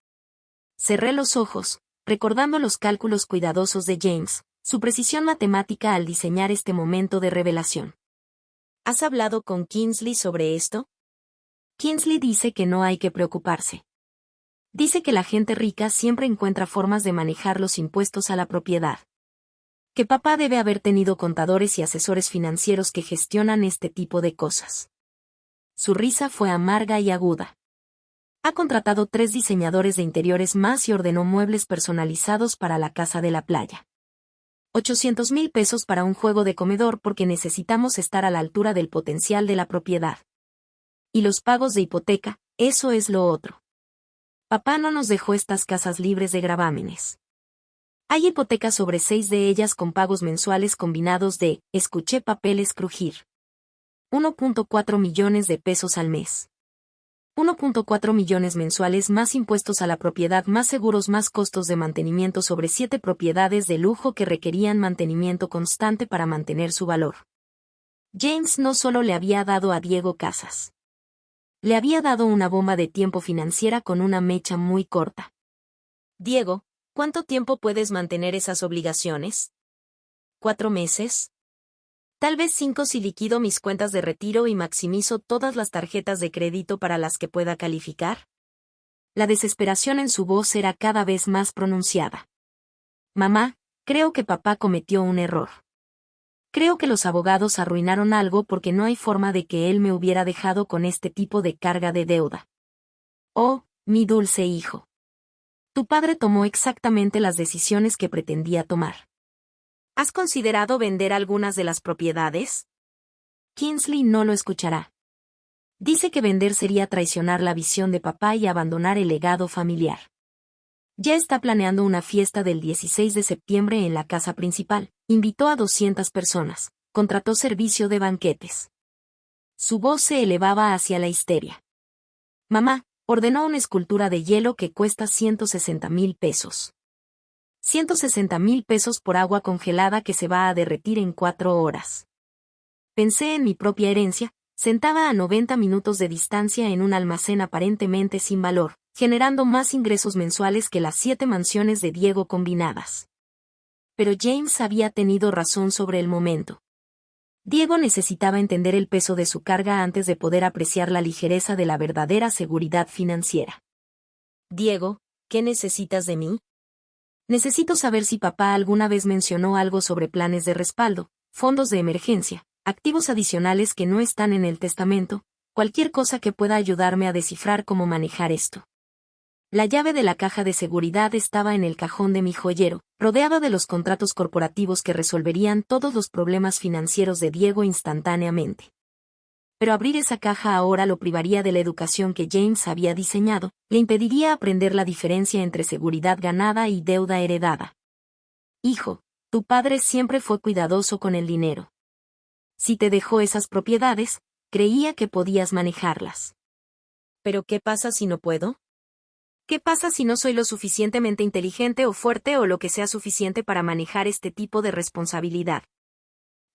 Cerré los ojos, recordando los cálculos cuidadosos de James, su precisión matemática al diseñar este momento de revelación.
¿Has hablado con Kingsley sobre esto?
Kingsley dice que no hay que preocuparse. Dice que la gente rica siempre encuentra formas de manejar los impuestos a la propiedad. Que papá debe haber tenido contadores y asesores financieros que gestionan este tipo de cosas. Su risa fue amarga y aguda. Ha contratado 3 diseñadores de interiores más y ordenó muebles personalizados para la casa de la playa. 800,000 pesos para un juego de comedor porque necesitamos estar a la altura del potencial de la propiedad. Y los pagos de hipoteca, eso es lo otro. Papá no nos dejó estas casas libres de gravámenes. Hay hipotecas sobre 6 de ellas con pagos mensuales combinados de, escuché papeles crujir. 1.4 millones de pesos al mes. 1.4 millones mensuales más impuestos a la propiedad más seguros más costos de mantenimiento sobre 7 propiedades de lujo que requerían mantenimiento constante para mantener su valor. James no solo le había dado a Diego casas. Le había dado una bomba de tiempo financiera con una mecha muy corta.
Diego, ¿cuánto tiempo puedes mantener esas obligaciones? ¿4 meses? Tal vez 5 si liquido mis cuentas de retiro y maximizo todas las tarjetas de crédito para las que pueda calificar.
La desesperación en su voz era cada vez más pronunciada. Mamá, creo que papá cometió un error. Creo que los abogados arruinaron algo porque no hay forma de que él me hubiera dejado con este tipo de carga de deuda. Oh, mi dulce hijo. Tu padre tomó exactamente las decisiones que pretendía tomar.
¿Has considerado vender algunas de las propiedades?
Kingsley no lo escuchará. Dice que vender sería traicionar la visión de papá y abandonar el legado familiar. Ya está planeando una fiesta del 16 de septiembre en la casa principal, invitó a 200 personas, contrató servicio de banquetes. Su voz se elevaba hacia la histeria. Mamá, ordenó una escultura de hielo que cuesta 160,000 pesos. 160,000 pesos por agua congelada que se va a derretir en 4 horas. Pensé en mi propia herencia, sentada a 90 minutos de distancia en un almacén aparentemente sin valor, generando más ingresos mensuales que las 7 mansiones de Diego combinadas. Pero James había tenido razón sobre el momento. Diego necesitaba entender el peso de su carga antes de poder apreciar la ligereza de la verdadera seguridad financiera.
Diego, ¿qué necesitas de mí?
Necesito saber si papá alguna vez mencionó algo sobre planes de respaldo, fondos de emergencia, activos adicionales que no están en el testamento, cualquier cosa que pueda ayudarme a descifrar cómo manejar esto. La llave de la caja de seguridad estaba en el cajón de mi joyero, rodeado de los contratos corporativos que resolverían todos los problemas financieros de Diego instantáneamente. Pero abrir esa caja ahora lo privaría de la educación que James había diseñado, le impediría aprender la diferencia entre seguridad ganada y deuda heredada. Hijo, tu padre siempre fue cuidadoso con el dinero. Si te dejó esas propiedades, creía que podías manejarlas.
¿Pero qué pasa si no puedo? ¿Qué pasa si no soy lo suficientemente inteligente o fuerte o lo que sea suficiente para manejar este tipo de responsabilidad?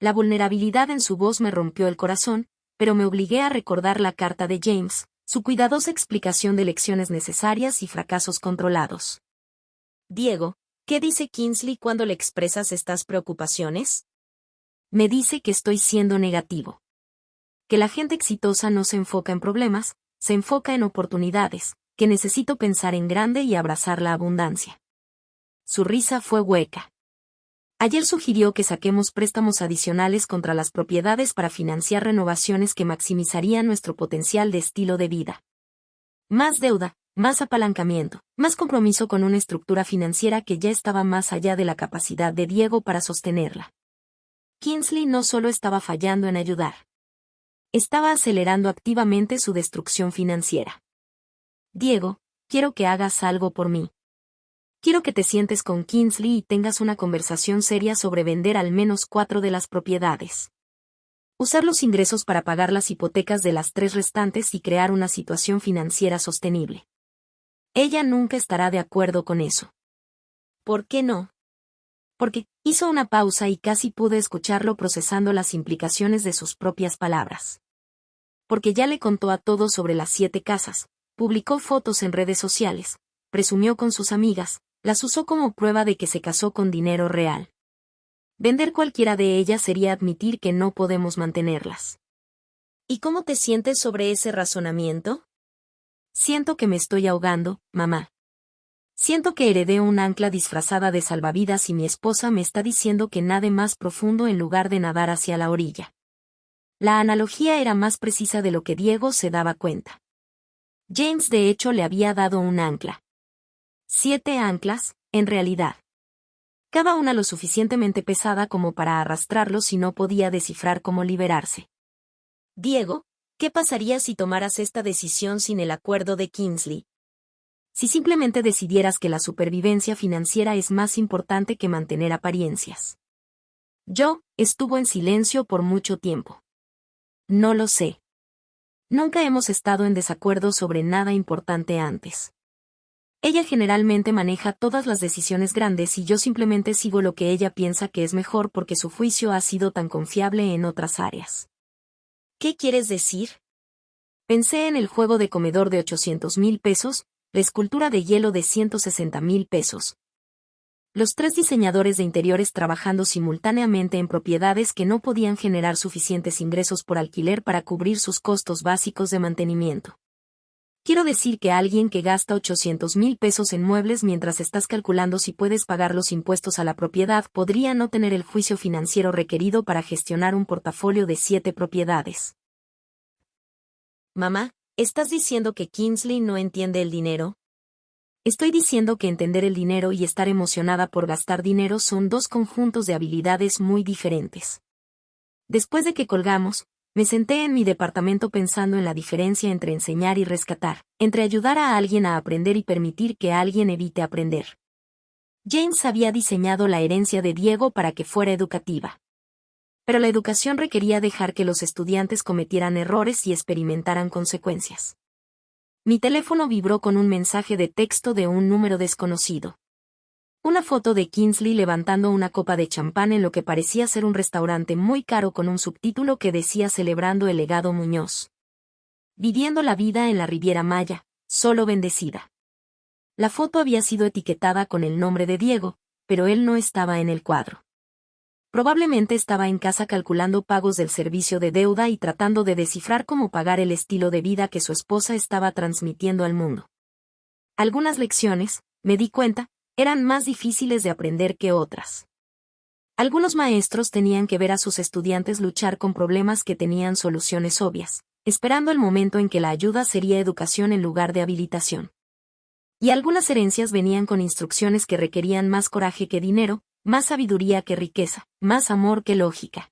La vulnerabilidad en su voz me rompió el corazón, pero me obligué a recordar la carta de James, su cuidadosa explicación de lecciones necesarias y fracasos controlados.
Diego, ¿qué dice Kingsley cuando le expresas estas preocupaciones?
Me dice que estoy siendo negativo. Que la gente exitosa no se enfoca en problemas, se enfoca en oportunidades, que necesito pensar en grande y abrazar la abundancia. Su risa fue hueca. Ayer sugirió que saquemos préstamos adicionales contra las propiedades para financiar renovaciones que maximizarían nuestro potencial de estilo de vida. Más deuda, más apalancamiento, más compromiso con una estructura financiera que ya estaba más allá de la capacidad de Diego para sostenerla. Kingsley no solo estaba fallando en ayudar. Estaba acelerando activamente su destrucción financiera. Diego, quiero que hagas algo por mí. Quiero que te sientes con Kingsley y tengas una conversación seria sobre vender al menos 4 de las propiedades. Usar los ingresos para pagar las hipotecas de las 3 restantes y crear una situación financiera sostenible. Ella nunca estará de acuerdo con eso.
¿Por qué no?
Porque hizo una pausa y casi pude escucharlo procesando las implicaciones de sus propias palabras. Porque ya le contó a todos sobre las 7 casas, publicó fotos en redes sociales, presumió con sus amigas, las usó como prueba de que se casó con dinero real. Vender cualquiera de ellas sería admitir que no podemos mantenerlas.
¿Y cómo te sientes sobre ese razonamiento?
Siento que me estoy ahogando, mamá. Siento que heredé un ancla disfrazada de salvavidas y mi esposa me está diciendo que nade más profundo en lugar de nadar hacia la orilla. La analogía era más precisa de lo que Diego se daba cuenta. James de hecho le había dado un ancla. 7 anclas, en realidad. Cada una lo suficientemente pesada como para arrastrarlos y no podía descifrar cómo liberarse.
Diego, ¿qué pasaría si tomaras esta decisión sin el acuerdo de Kingsley?
Si simplemente decidieras que la supervivencia financiera es más importante que mantener apariencias. Yo, estuvo en silencio por mucho tiempo. No lo sé. Nunca hemos estado en desacuerdo sobre nada importante antes. Ella generalmente maneja todas las decisiones grandes y yo simplemente sigo lo que ella piensa que es mejor porque su juicio ha sido tan confiable en otras áreas.
¿Qué quieres decir?
Pensé en el juego de comedor de 800,000 pesos, la escultura de hielo de 160,000 pesos. Los 3 diseñadores de interiores trabajando simultáneamente en propiedades que no podían generar suficientes ingresos por alquiler para cubrir sus costos básicos de mantenimiento. Quiero decir que alguien que gasta 800,000 pesos en muebles mientras estás calculando si puedes pagar los impuestos a la propiedad podría no tener el juicio financiero requerido para gestionar un portafolio de 7 propiedades.
Mamá, ¿estás diciendo que Kingsley no entiende el dinero?
Estoy diciendo que entender el dinero y estar emocionada por gastar dinero son 2 conjuntos de habilidades muy diferentes. Después de que colgamos, me senté en mi departamento pensando en la diferencia entre enseñar y rescatar, entre ayudar a alguien a aprender y permitir que alguien evite aprender. James había diseñado la herencia de Diego para que fuera educativa. Pero la educación requería dejar que los estudiantes cometieran errores y experimentaran consecuencias. Mi teléfono vibró con un mensaje de texto de un número desconocido. Una foto de Kingsley levantando una copa de champán en lo que parecía ser un restaurante muy caro con un subtítulo que decía celebrando el legado Muñoz. Viviendo la vida en la Riviera Maya, solo bendecida. La foto había sido etiquetada con el nombre de Diego, pero él no estaba en el cuadro. Probablemente estaba en casa calculando pagos del servicio de deuda y tratando de descifrar cómo pagar el estilo de vida que su esposa estaba transmitiendo al mundo. Algunas lecciones, me di cuenta, eran más difíciles de aprender que otras. Algunos maestros tenían que ver a sus estudiantes luchar con problemas que tenían soluciones obvias, esperando el momento en que la ayuda sería educación en lugar de habilitación. Y algunas herencias venían con instrucciones que requerían más coraje que dinero, más sabiduría que riqueza, más amor que lógica.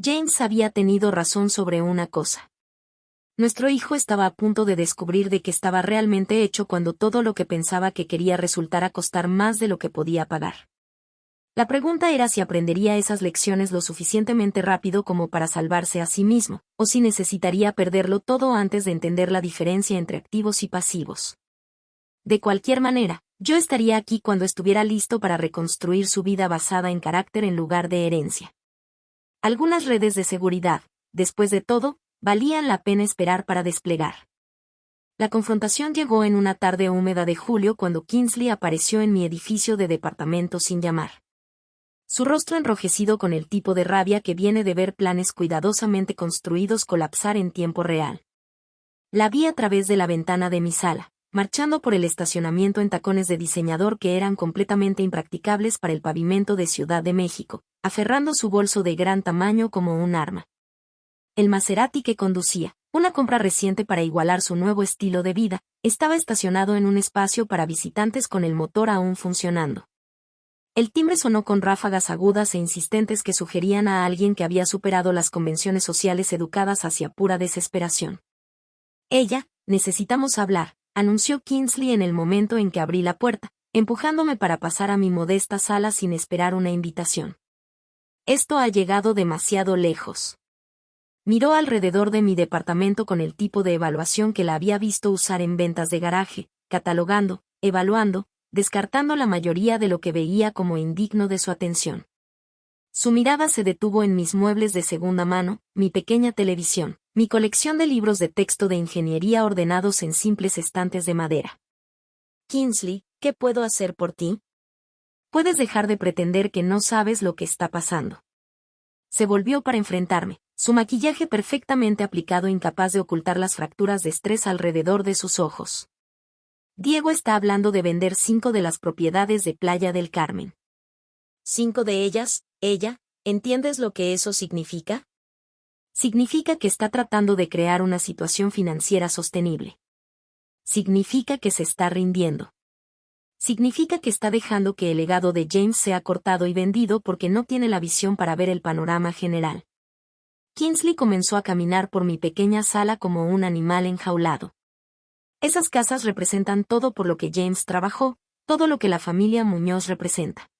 James había tenido razón sobre una cosa. Nuestro hijo estaba a punto de descubrir de qué estaba realmente hecho cuando todo lo que pensaba que quería resultara costar más de lo que podía pagar. La pregunta era si aprendería esas lecciones lo suficientemente rápido como para salvarse a sí mismo, o si necesitaría perderlo todo antes de entender la diferencia entre activos y pasivos. De cualquier manera, yo estaría aquí cuando estuviera listo para reconstruir su vida basada en carácter en lugar de herencia. Algunas redes de seguridad, después de todo, valían la pena esperar para desplegar. La confrontación llegó en una tarde húmeda de julio cuando Kingsley apareció en mi edificio de departamento sin llamar. Su rostro enrojecido con el tipo de rabia que viene de ver planes cuidadosamente construidos colapsar en tiempo real. La vi a través de la ventana de mi sala, marchando por el estacionamiento en tacones de diseñador que eran completamente impracticables para el pavimento de Ciudad de México, aferrando su bolso de gran tamaño como un arma. El Maserati que conducía, una compra reciente para igualar su nuevo estilo de vida, estaba estacionado en un espacio para visitantes con el motor aún funcionando. El timbre sonó con ráfagas agudas e insistentes que sugerían a alguien que había superado las convenciones sociales educadas hacia pura desesperación. Ella, necesitamos hablar, anunció Kingsley en el momento en que abrí la puerta, empujándome para pasar a mi modesta sala sin esperar una invitación. Esto ha llegado demasiado lejos. Miró alrededor de mi departamento con el tipo de evaluación que la había visto usar en ventas de garaje, catalogando, evaluando, descartando la mayoría de lo que veía como indigno de su atención. Su mirada se detuvo en mis muebles de segunda mano, mi pequeña televisión, mi colección de libros de texto de ingeniería ordenados en simples estantes de madera.
Kingsley, ¿qué puedo hacer por ti?
Puedes dejar de pretender que no sabes lo que está pasando. Se volvió para enfrentarme, su maquillaje perfectamente aplicado incapaz de ocultar las fracturas de estrés alrededor de sus ojos. Diego está hablando de vender 5 de las propiedades de Playa del Carmen.
5 de ellas, ella, ¿entiendes lo que eso significa?
Significa que está tratando de crear una situación financiera sostenible. Significa que se está rindiendo. Significa que está dejando que el legado de James sea cortado y vendido porque no tiene la visión para ver el panorama general. Kingsley comenzó a caminar por mi pequeña sala como un animal enjaulado. Esas casas representan todo por lo que James trabajó, todo lo que la familia Muñoz representa.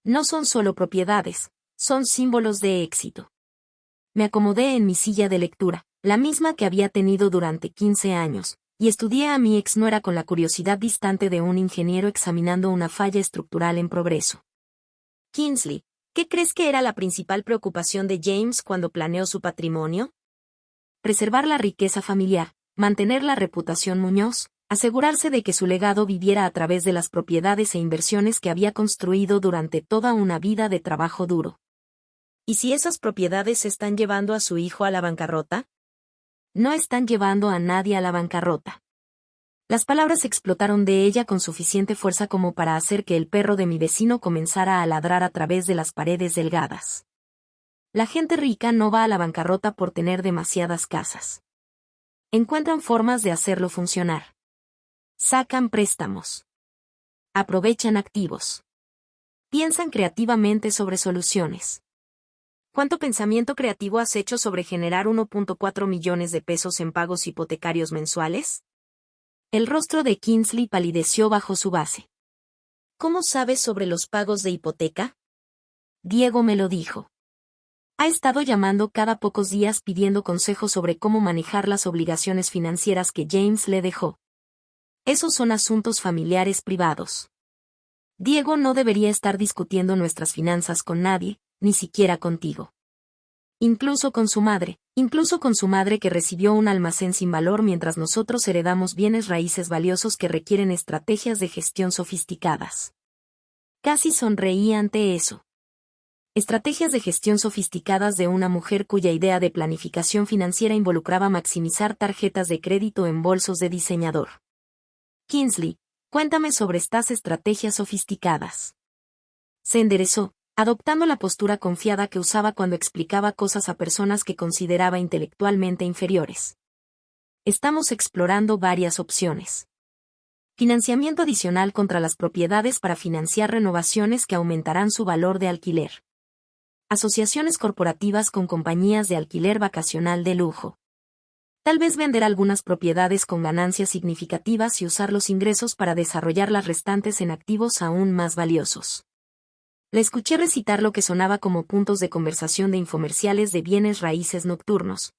No son solo propiedades, son símbolos de éxito. Me acomodé en mi silla de lectura, la misma que había tenido durante 15 años, y estudié a mi exnuera con la curiosidad distante de un ingeniero examinando una falla estructural en progreso.
Kingsley, ¿qué crees que era la principal preocupación de James cuando planeó su patrimonio?
Preservar la riqueza familiar, mantener la reputación Muñoz, asegurarse de que su legado viviera a través de las propiedades e inversiones que había construido durante toda una vida de trabajo duro.
¿Y si esas propiedades están llevando a su hijo a la bancarrota?
No están llevando a nadie a la bancarrota. Las palabras explotaron de ella con suficiente fuerza como para hacer que el perro de mi vecino comenzara a ladrar a través de las paredes delgadas. La gente rica no va a la bancarrota por tener demasiadas casas. Encuentran formas de hacerlo funcionar. Sacan préstamos. Aprovechan activos. Piensan creativamente sobre soluciones.
¿Cuánto pensamiento creativo has hecho sobre generar 1.4 millones de pesos en pagos hipotecarios mensuales?
El rostro de Kingsley palideció bajo su base.
¿Cómo sabes sobre los pagos de hipoteca?
Diego me lo dijo. Ha estado llamando cada pocos días pidiendo consejos sobre cómo manejar las obligaciones financieras que James le dejó. Esos son asuntos familiares privados. Diego no debería estar discutiendo nuestras finanzas con nadie, ni siquiera contigo. Incluso con su madre que recibió un almacén sin valor mientras nosotros heredamos bienes raíces valiosos que requieren estrategias de gestión sofisticadas. Casi sonreí ante eso. Estrategias de gestión sofisticadas de una mujer cuya idea de planificación financiera involucraba maximizar tarjetas de crédito en bolsos de diseñador. Kingsley, cuéntame sobre estas estrategias sofisticadas. Se enderezó, adoptando la postura confiada que usaba cuando explicaba cosas a personas que consideraba intelectualmente inferiores. Estamos explorando varias opciones. Financiamiento adicional contra las propiedades para financiar renovaciones que aumentarán su valor de alquiler. Asociaciones corporativas con compañías de alquiler vacacional de lujo. Tal vez vender algunas propiedades con ganancias significativas y usar los ingresos para desarrollar las restantes en activos aún más valiosos. Le escuché recitar lo que sonaba como puntos de conversación de infomerciales de bienes raíces nocturnos.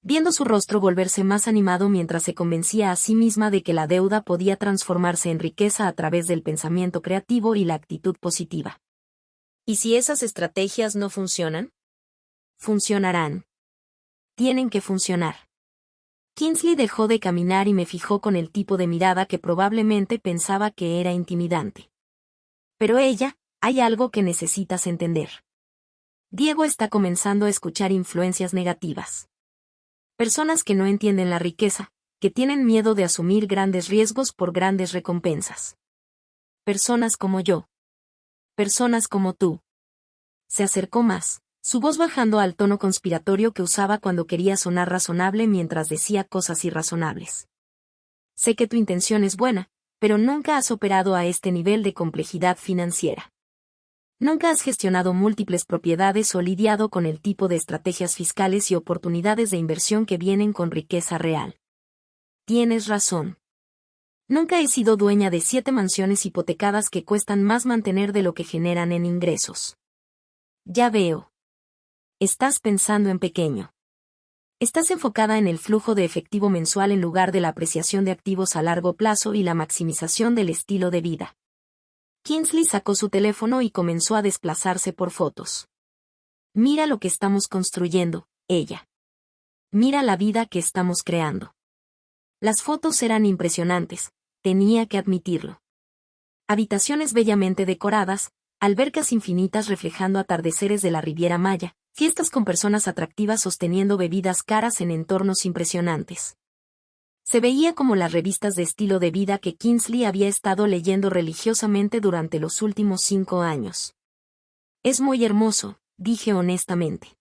Viendo su rostro volverse más animado mientras se convencía a sí misma de que la deuda podía transformarse en riqueza a través del pensamiento creativo y la actitud positiva.
¿Y si esas estrategias no funcionan?
Funcionarán. Tienen que funcionar. Kingsley dejó de caminar y me fijó con el tipo de mirada que probablemente pensaba que era intimidante. Pero ella, hay algo que necesitas entender. Diego está comenzando a escuchar influencias negativas. Personas que no entienden la riqueza, que tienen miedo de asumir grandes riesgos por grandes recompensas. Personas como yo. Personas como tú. Se acercó más, su voz bajando al tono conspiratorio que usaba cuando quería sonar razonable mientras decía cosas irrazonables. Sé que tu intención es buena, pero nunca has operado a este nivel de complejidad financiera. Nunca has gestionado múltiples propiedades o lidiado con el tipo de estrategias fiscales y oportunidades de inversión que vienen con riqueza real. Tienes razón. Nunca he sido dueña de 7 mansiones hipotecadas que cuestan más mantener de lo que generan en ingresos. Ya veo. Estás pensando en pequeño. Estás enfocada en el flujo de efectivo mensual en lugar de la apreciación de activos a largo plazo y la maximización del estilo de vida. Kingsley sacó su teléfono y comenzó a desplazarse por fotos. Mira lo que estamos construyendo, ella. Mira la vida que estamos creando. Las fotos eran impresionantes, tenía que admitirlo. Habitaciones bellamente decoradas, albercas infinitas reflejando atardeceres de la Riviera Maya, fiestas con personas atractivas sosteniendo bebidas caras en entornos impresionantes. Se veía como las revistas de estilo de vida que Kingsley había estado leyendo religiosamente durante los últimos 5 años. Es muy hermoso, dije honestamente.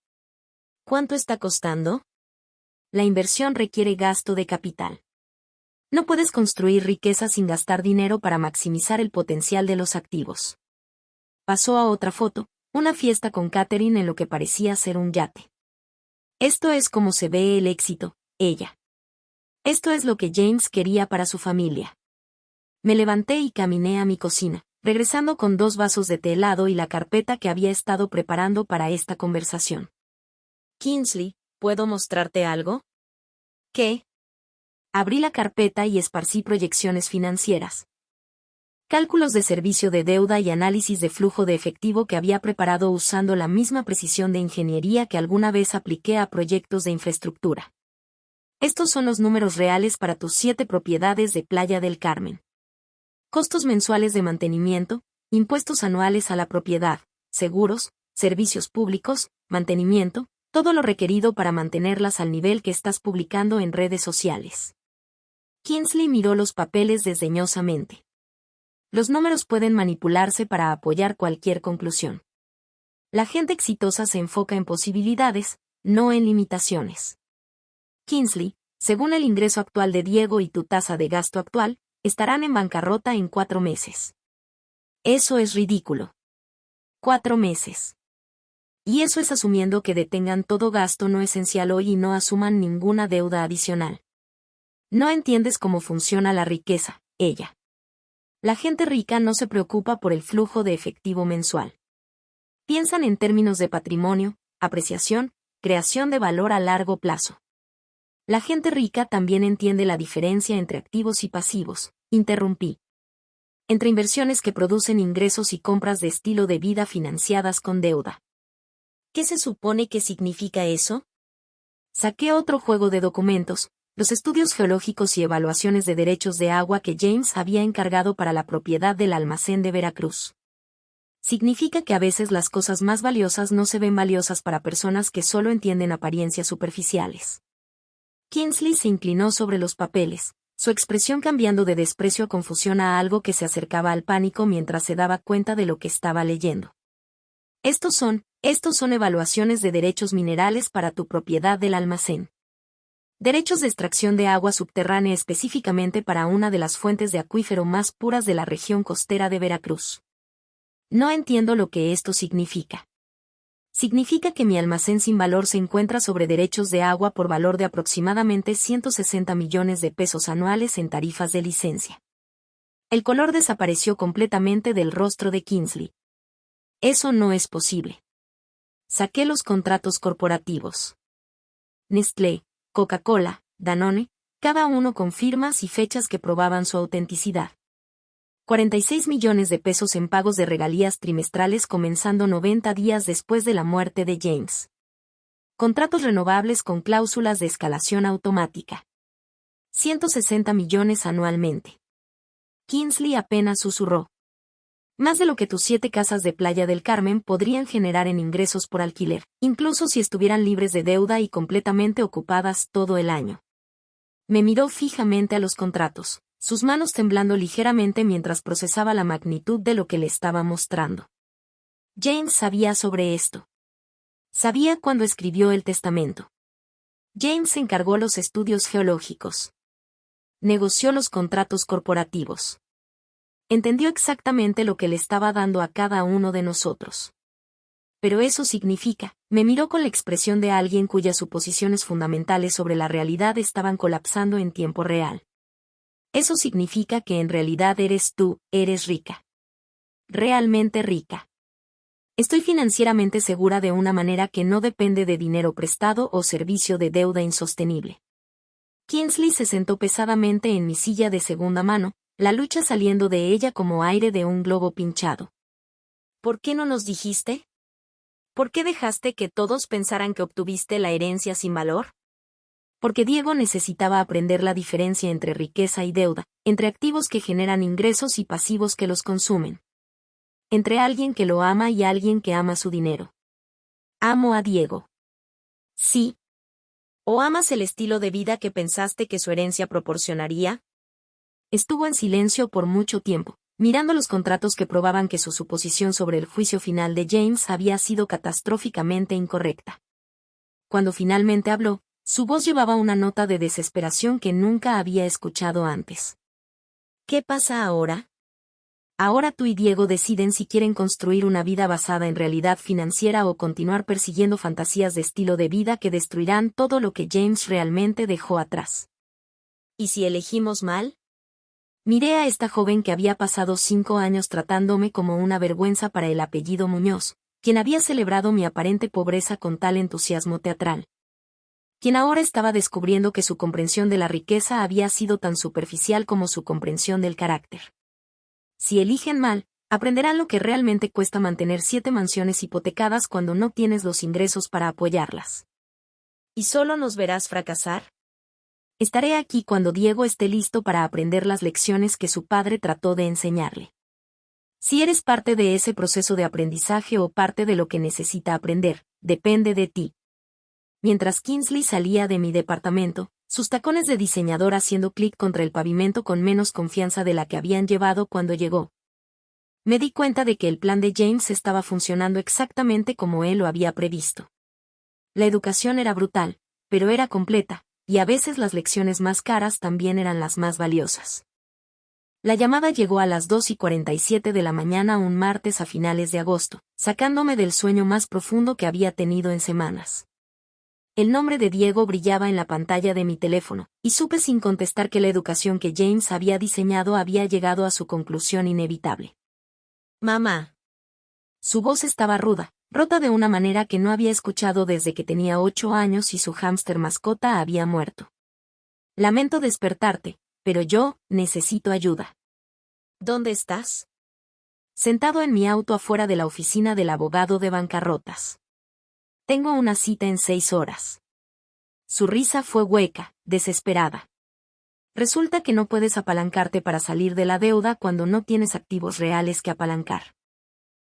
¿Cuánto está costando?
La inversión requiere gasto de capital. No puedes construir riqueza sin gastar dinero para maximizar el potencial de los activos. Pasó a otra foto, una fiesta con Catherine en lo que parecía ser un yate. Esto es como se ve el éxito, ella. Esto es lo que James quería para su familia. Me levanté y caminé a mi cocina, regresando con 2 vasos de té helado y la carpeta que había estado preparando para esta conversación.
Kingsley, ¿puedo mostrarte algo?
¿Qué? Abrí la carpeta y esparcí proyecciones financieras. Cálculos de servicio de deuda y análisis de flujo de efectivo que había preparado usando la misma precisión de ingeniería que alguna vez apliqué a proyectos de infraestructura. Estos son los números reales para tus 7 propiedades de Playa del Carmen. Costos mensuales de mantenimiento, impuestos anuales a la propiedad, seguros, servicios públicos, mantenimiento, todo lo requerido para mantenerlas al nivel que estás publicando en redes sociales. Kingsley miró los papeles desdeñosamente. Los números pueden manipularse para apoyar cualquier conclusión. La gente exitosa se enfoca en posibilidades, no en limitaciones. Kingsley, según el ingreso actual de Diego y tu tasa de gasto actual, estarán en bancarrota en 4 meses. Eso es ridículo. 4 meses. Y eso es asumiendo que detengan todo gasto no esencial hoy y no asuman ninguna deuda adicional. No entiendes cómo funciona la riqueza, ella. La gente rica no se preocupa por el flujo de efectivo mensual. Piensan en términos de patrimonio, apreciación, creación de valor a largo plazo. La gente rica también entiende la diferencia entre activos y pasivos, interrumpí. Entre inversiones que producen ingresos y compras de estilo de vida financiadas con deuda.
¿Qué se supone que significa eso?
Saqué otro juego de documentos, los estudios geológicos y evaluaciones de derechos de agua que James había encargado para la propiedad del almacén de Veracruz. Significa que a veces las cosas más valiosas no se ven valiosas para personas que solo entienden apariencias superficiales. Kingsley se inclinó sobre los papeles, su expresión cambiando de desprecio a confusión a algo que se acercaba al pánico mientras se daba cuenta de lo que estaba leyendo. Estos son evaluaciones de derechos minerales para tu propiedad del almacén. Derechos de extracción de agua subterránea específicamente para una de las fuentes de acuífero más puras de la región costera de Veracruz. No entiendo lo que esto significa. Significa que mi almacén sin valor se encuentra sobre derechos de agua por valor de aproximadamente 160 millones de pesos anuales en tarifas de licencia. El color desapareció completamente del rostro de Kingsley. Eso no es posible. Saqué los contratos corporativos. Nestlé, Coca-Cola, Danone, cada uno con firmas y fechas que probaban su autenticidad. 46 millones de pesos en pagos de regalías trimestrales comenzando 90 días después de la muerte de James. Contratos renovables con cláusulas de escalación automática. 160 millones anualmente. Kingsley apenas susurró. Más de lo que tus 7 casas de Playa del Carmen podrían generar en ingresos por alquiler, incluso si estuvieran libres de deuda y completamente ocupadas todo el año. Me miró fijamente a los contratos, sus manos temblando ligeramente mientras procesaba la magnitud de lo que le estaba mostrando. James sabía sobre esto. Sabía cuando escribió el testamento. James encargó los estudios geológicos. Negoció los contratos corporativos. Entendió exactamente lo que le estaba dando a cada uno de nosotros. Pero eso significa, me miró con la expresión de alguien cuyas suposiciones fundamentales sobre la realidad estaban colapsando en tiempo real. Eso significa que en realidad eres rica. Realmente rica. Estoy financieramente segura de una manera que no depende de dinero prestado o servicio de deuda insostenible. Kingsley se sentó pesadamente en mi silla de segunda mano, la lucha saliendo de ella como aire de un globo pinchado.
¿Por qué no nos dijiste? ¿Por qué dejaste que todos pensaran que obtuviste la herencia sin valor?
Porque Diego necesitaba aprender la diferencia entre riqueza y deuda, entre activos que generan ingresos y pasivos que los consumen. Entre alguien que lo ama y alguien que ama su dinero. Amo a Diego.
Sí. ¿O amas el estilo de vida que pensaste que su herencia proporcionaría?
Estuvo en silencio por mucho tiempo, mirando los contratos que probaban que su suposición sobre el juicio final de James había sido catastróficamente incorrecta. Cuando finalmente habló, su voz llevaba una nota de desesperación que nunca había escuchado antes.
¿Qué pasa ahora?
Ahora tú y Diego deciden si quieren construir una vida basada en realidad financiera o continuar persiguiendo fantasías de estilo de vida que destruirán todo lo que James realmente dejó atrás.
¿Y si elegimos mal?
Miré a esta joven que había pasado 5 años tratándome como una vergüenza para el apellido Muñoz, quien había celebrado mi aparente pobreza con tal entusiasmo teatral. Quien ahora estaba descubriendo que su comprensión de la riqueza había sido tan superficial como su comprensión del carácter. Si eligen mal, aprenderán lo que realmente cuesta mantener 7 mansiones hipotecadas cuando no tienes los ingresos para apoyarlas.
¿Y solo nos verás fracasar?
Estaré aquí cuando Diego esté listo para aprender las lecciones que su padre trató de enseñarle. Si eres parte de ese proceso de aprendizaje o parte de lo que necesita aprender, depende de ti. Mientras Kingsley salía de mi departamento, sus tacones de diseñador haciendo clic contra el pavimento con menos confianza de la que habían llevado cuando llegó, me di cuenta de que el plan de James estaba funcionando exactamente como él lo había previsto. La educación era brutal, pero era completa, y a veces las lecciones más caras también eran las más valiosas. La llamada llegó a las 2:47 de la mañana un martes a finales de agosto, sacándome del sueño más profundo que había tenido en semanas. El nombre de Diego brillaba en la pantalla de mi teléfono, y supe sin contestar que la educación que James había diseñado había llegado a su conclusión inevitable.
Mamá.
Su voz estaba ruda, rota de una manera que no había escuchado desde que tenía 8 años y su hámster mascota había muerto. Lamento despertarte, pero yo necesito ayuda.
¿Dónde estás?
Sentado en mi auto afuera de la oficina del abogado de bancarrotas. Tengo una cita en 6 horas. Su risa fue hueca, desesperada. Resulta que no puedes apalancarte para salir de la deuda cuando no tienes activos reales que apalancar.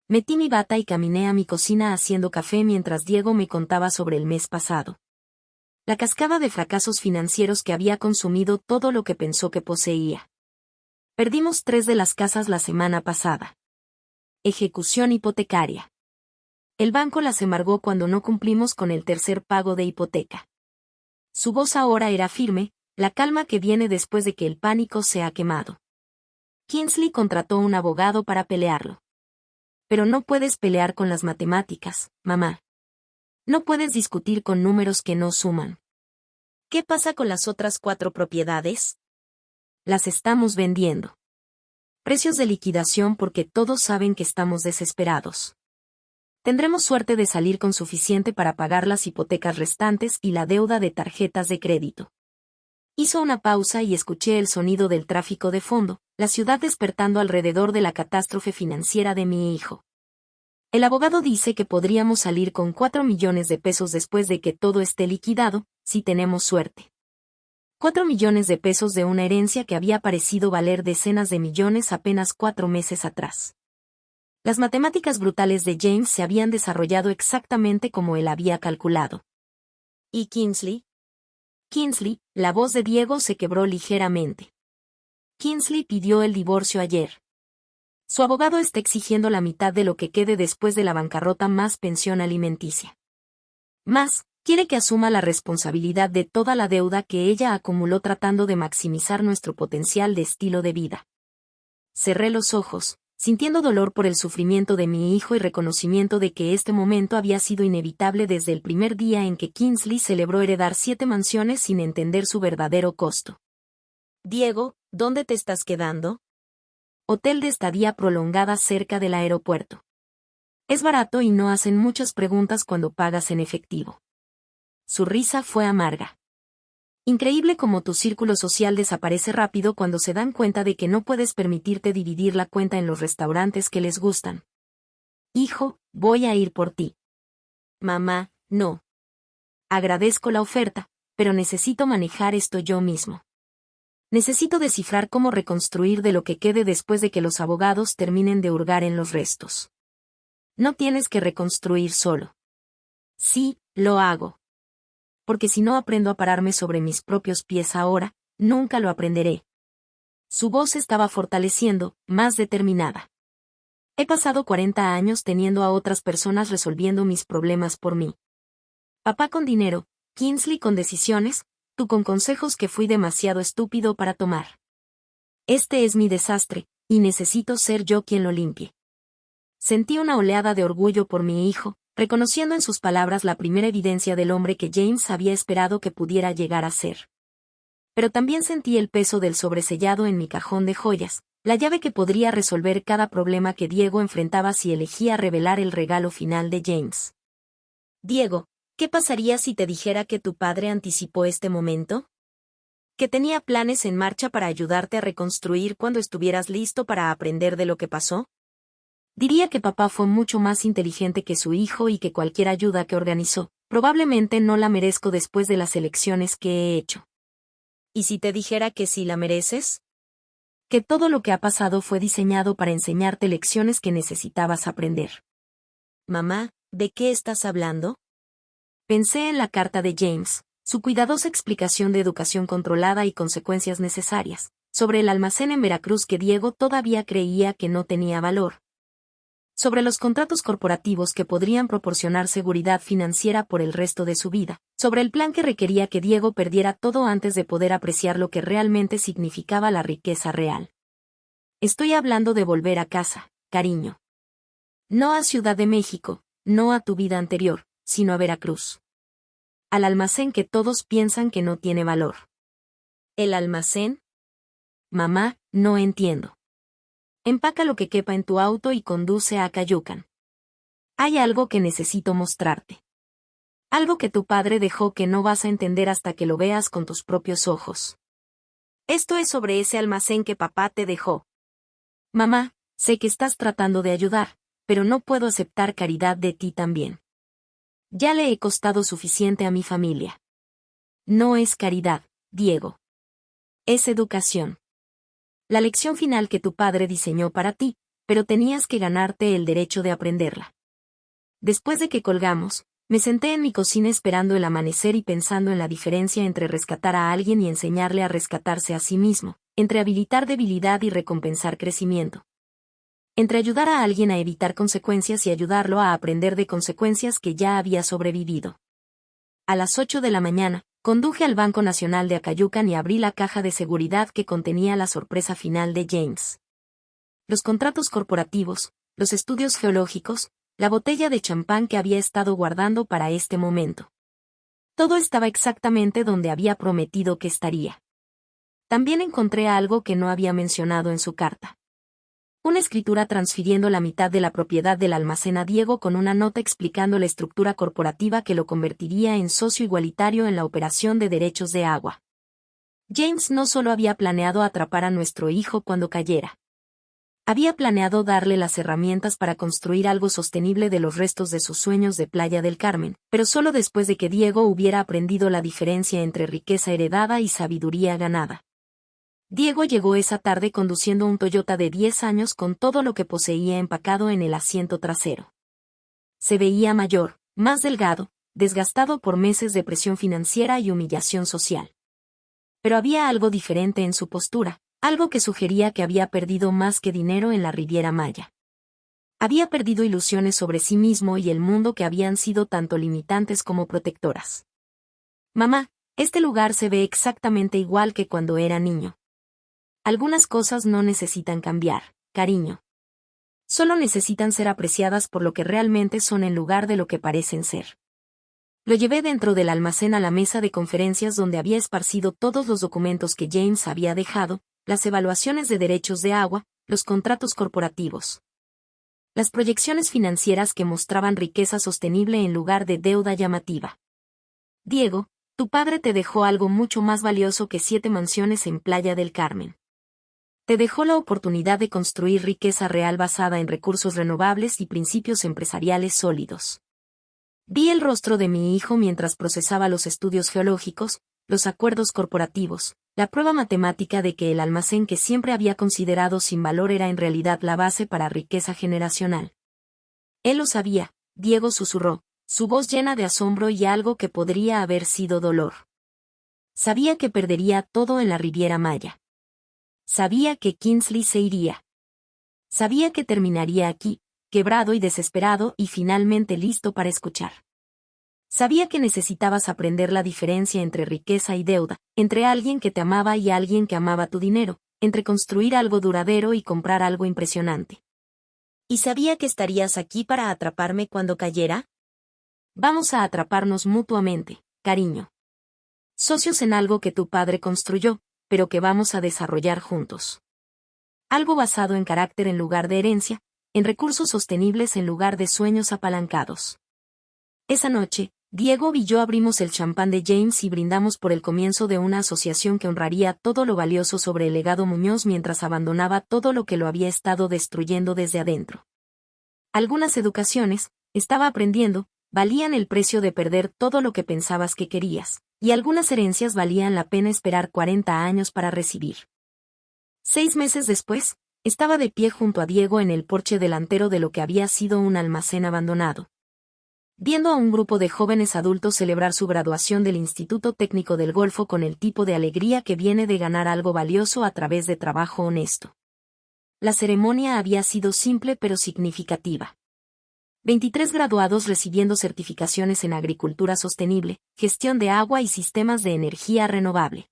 Metí mi bata y caminé a mi cocina haciendo café mientras Diego me contaba sobre el mes pasado. La cascada de fracasos financieros que había consumido todo lo que pensó que poseía. Perdimos 3 de las casas la semana pasada. Ejecución hipotecaria. El banco las embargó cuando no cumplimos con el tercer pago de hipoteca. Su voz ahora era firme, la calma que viene después de que el pánico se ha quemado. Kingsley contrató un abogado para pelearlo. Pero no puedes pelear con las matemáticas, mamá. No puedes discutir con números que no suman.
¿Qué pasa con las otras 4 propiedades?
Las estamos vendiendo. Precios de liquidación porque todos saben que estamos desesperados. Tendremos suerte de salir con suficiente para pagar las hipotecas restantes y la deuda de tarjetas de crédito. Hizo una pausa y escuché el sonido del tráfico de fondo, la ciudad despertando alrededor de la catástrofe financiera de mi hijo. El abogado dice que podríamos salir con 4 millones de pesos después de que todo esté liquidado, si tenemos suerte. 4 millones de pesos de una herencia que había parecido valer decenas de millones apenas 4 meses atrás. Las matemáticas brutales de James se habían desarrollado exactamente como él había calculado.
¿Y Kingsley?
Kingsley, la voz de Diego se quebró ligeramente. Kingsley pidió el divorcio ayer. Su abogado está exigiendo la mitad de lo que quede después de la bancarrota más pensión alimenticia. Más, quiere que asuma la responsabilidad de toda la deuda que ella acumuló tratando de maximizar nuestro potencial de estilo de vida. Cerré los ojos, sintiendo dolor por el sufrimiento de mi hijo y reconocimiento de que este momento había sido inevitable desde el primer día en que Kingsley celebró heredar 7 mansiones sin entender su verdadero costo.
Diego, ¿dónde te estás quedando?
Hotel de estadía prolongada cerca del aeropuerto. Es barato y no hacen muchas preguntas cuando pagas en efectivo. Su risa fue amarga. Increíble cómo tu círculo social desaparece rápido cuando se dan cuenta de que no puedes permitirte dividir la cuenta en los restaurantes que les gustan. Hijo, voy a ir por ti.
Mamá, no.
Agradezco la oferta, pero necesito manejar esto yo mismo. Necesito descifrar cómo reconstruir de lo que quede después de que los abogados terminen de hurgar en los restos. No tienes que reconstruir solo. Sí, lo hago. Porque si no aprendo a pararme sobre mis propios pies ahora, nunca lo aprenderé. Su voz estaba fortaleciendo, más determinada. He pasado 40 años teniendo a otras personas resolviendo mis problemas por mí. Papá con dinero, Kingsley con decisiones, tú con consejos que fui demasiado estúpido para tomar. Este es mi desastre, y necesito ser yo quien lo limpie. Sentí una oleada de orgullo por mi hijo, reconociendo en sus palabras la primera evidencia del hombre que James había esperado que pudiera llegar a ser. Pero también sentí el peso del sobresellado en mi cajón de joyas, la llave que podría resolver cada problema que Diego enfrentaba si elegía revelar el regalo final de James.
Diego, ¿qué pasaría si te dijera que tu padre anticipó este momento? Que tenía planes en marcha para ayudarte a reconstruir cuando estuvieras listo para aprender de lo que pasó.
Diría que papá fue mucho más inteligente que su hijo y que cualquier ayuda que organizó, probablemente no la merezco después de las elecciones que he hecho.
¿Y si te dijera que sí la mereces?
Que todo lo que ha pasado fue diseñado para enseñarte lecciones que necesitabas aprender.
Mamá, ¿de qué estás hablando?
Pensé en la carta de James, su cuidadosa explicación de educación controlada y consecuencias necesarias, sobre el almacén en Veracruz que Diego todavía creía que no tenía valor. Sobre los contratos corporativos que podrían proporcionar seguridad financiera por el resto de su vida, sobre el plan que requería que Diego perdiera todo antes de poder apreciar lo que realmente significaba la riqueza real. Estoy hablando de volver a casa, cariño. No a Ciudad de México, no a tu vida anterior, sino a Veracruz. Al almacén que todos piensan que no tiene valor.
¿El almacén?
Mamá, no entiendo. Empaca lo que quepa en tu auto y conduce a Cayucan. Hay algo que necesito mostrarte. Algo que tu padre dejó que no vas a entender hasta que lo veas con tus propios ojos.
Esto es sobre ese almacén que papá te dejó.
Mamá, sé que estás tratando de ayudar, pero no puedo aceptar caridad de ti también. Ya le he costado suficiente a mi familia. No es caridad, Diego. Es educación. La lección final que tu padre diseñó para ti, pero tenías que ganarte el derecho de aprenderla. Después de que colgamos, me senté en mi cocina esperando el amanecer y pensando en la diferencia entre rescatar a alguien y enseñarle a rescatarse a sí mismo, entre habilitar debilidad y recompensar crecimiento. Entre ayudar a alguien a evitar consecuencias y ayudarlo a aprender de consecuencias que ya había sobrevivido. A las 8 de la mañana, conduje al Banco Nacional de Acayucan y abrí la caja de seguridad que contenía la sorpresa final de James. Los contratos corporativos, los estudios geológicos, la botella de champán que había estado guardando para este momento. Todo estaba exactamente donde había prometido que estaría. También encontré algo que no había mencionado en su carta. Una escritura transfiriendo la mitad de la propiedad del almacén a Diego con una nota explicando la estructura corporativa que lo convertiría en socio igualitario en la operación de derechos de agua. James no solo había planeado atrapar a nuestro hijo cuando cayera. Había planeado darle las herramientas para construir algo sostenible de los restos de sus sueños de Playa del Carmen, pero solo después de que Diego hubiera aprendido la diferencia entre riqueza heredada y sabiduría ganada. Diego llegó esa tarde conduciendo un Toyota de 10 años con todo lo que poseía empacado en el asiento trasero. Se veía mayor, más delgado, desgastado por meses de presión financiera y humillación social. Pero había algo diferente en su postura, algo que sugería que había perdido más que dinero en la Riviera Maya. Había perdido ilusiones sobre sí mismo y el mundo que habían sido tanto limitantes como protectoras. Mamá, este lugar se ve exactamente igual que cuando era niño. Algunas cosas no necesitan cambiar, cariño. Solo necesitan ser apreciadas por lo que realmente son en lugar de lo que parecen ser. Lo llevé dentro del almacén a la mesa de conferencias donde había esparcido todos los documentos que James había dejado, las evaluaciones de derechos de agua, los contratos corporativos. Las proyecciones financieras que mostraban riqueza sostenible en lugar de deuda llamativa. Diego, tu padre te dejó algo mucho más valioso que 7 mansiones en Playa del Carmen. Te dejó la oportunidad de construir riqueza real basada en recursos renovables y principios empresariales sólidos. Vi el rostro de mi hijo mientras procesaba los estudios geológicos, los acuerdos corporativos, La prueba matemática de que el almacén que siempre había considerado sin valor era en realidad la base para riqueza generacional. Él lo sabía, Diego susurró, su voz llena de asombro y algo que podría haber sido dolor. Sabía que perdería todo en la Riviera Maya. Sabía que Kingsley se iría. Sabía que terminaría aquí, quebrado y desesperado y finalmente listo para escuchar. Sabía que necesitabas aprender la diferencia entre riqueza y deuda, entre alguien que te amaba y alguien que amaba tu dinero, entre construir algo duradero y comprar algo impresionante.
¿Y sabía que estarías aquí para atraparme cuando cayera?
Vamos a atraparnos mutuamente, cariño. Socios en algo que tu padre construyó, pero que vamos a desarrollar juntos. Algo basado en carácter en lugar de herencia, en recursos sostenibles en lugar de sueños apalancados. Esa noche, Diego y yo abrimos el champán de James y brindamos por el comienzo de una asociación que honraría todo lo valioso sobre el legado Muñoz mientras abandonaba todo lo que lo había estado destruyendo desde adentro. Algunas educaciones, estaba aprendiendo, valían el precio de perder todo lo que pensabas que querías, y algunas herencias valían la pena esperar 40 años para recibir. 6 meses después, estaba de pie junto a Diego en el porche delantero de lo que había sido un almacén abandonado, viendo a un grupo de jóvenes adultos celebrar su graduación del Instituto Técnico del Golfo con el tipo de alegría que viene de ganar algo valioso a través de trabajo honesto. La ceremonia había sido simple pero significativa. 23 graduados recibiendo certificaciones en agricultura sostenible, gestión de agua y sistemas de energía renovable.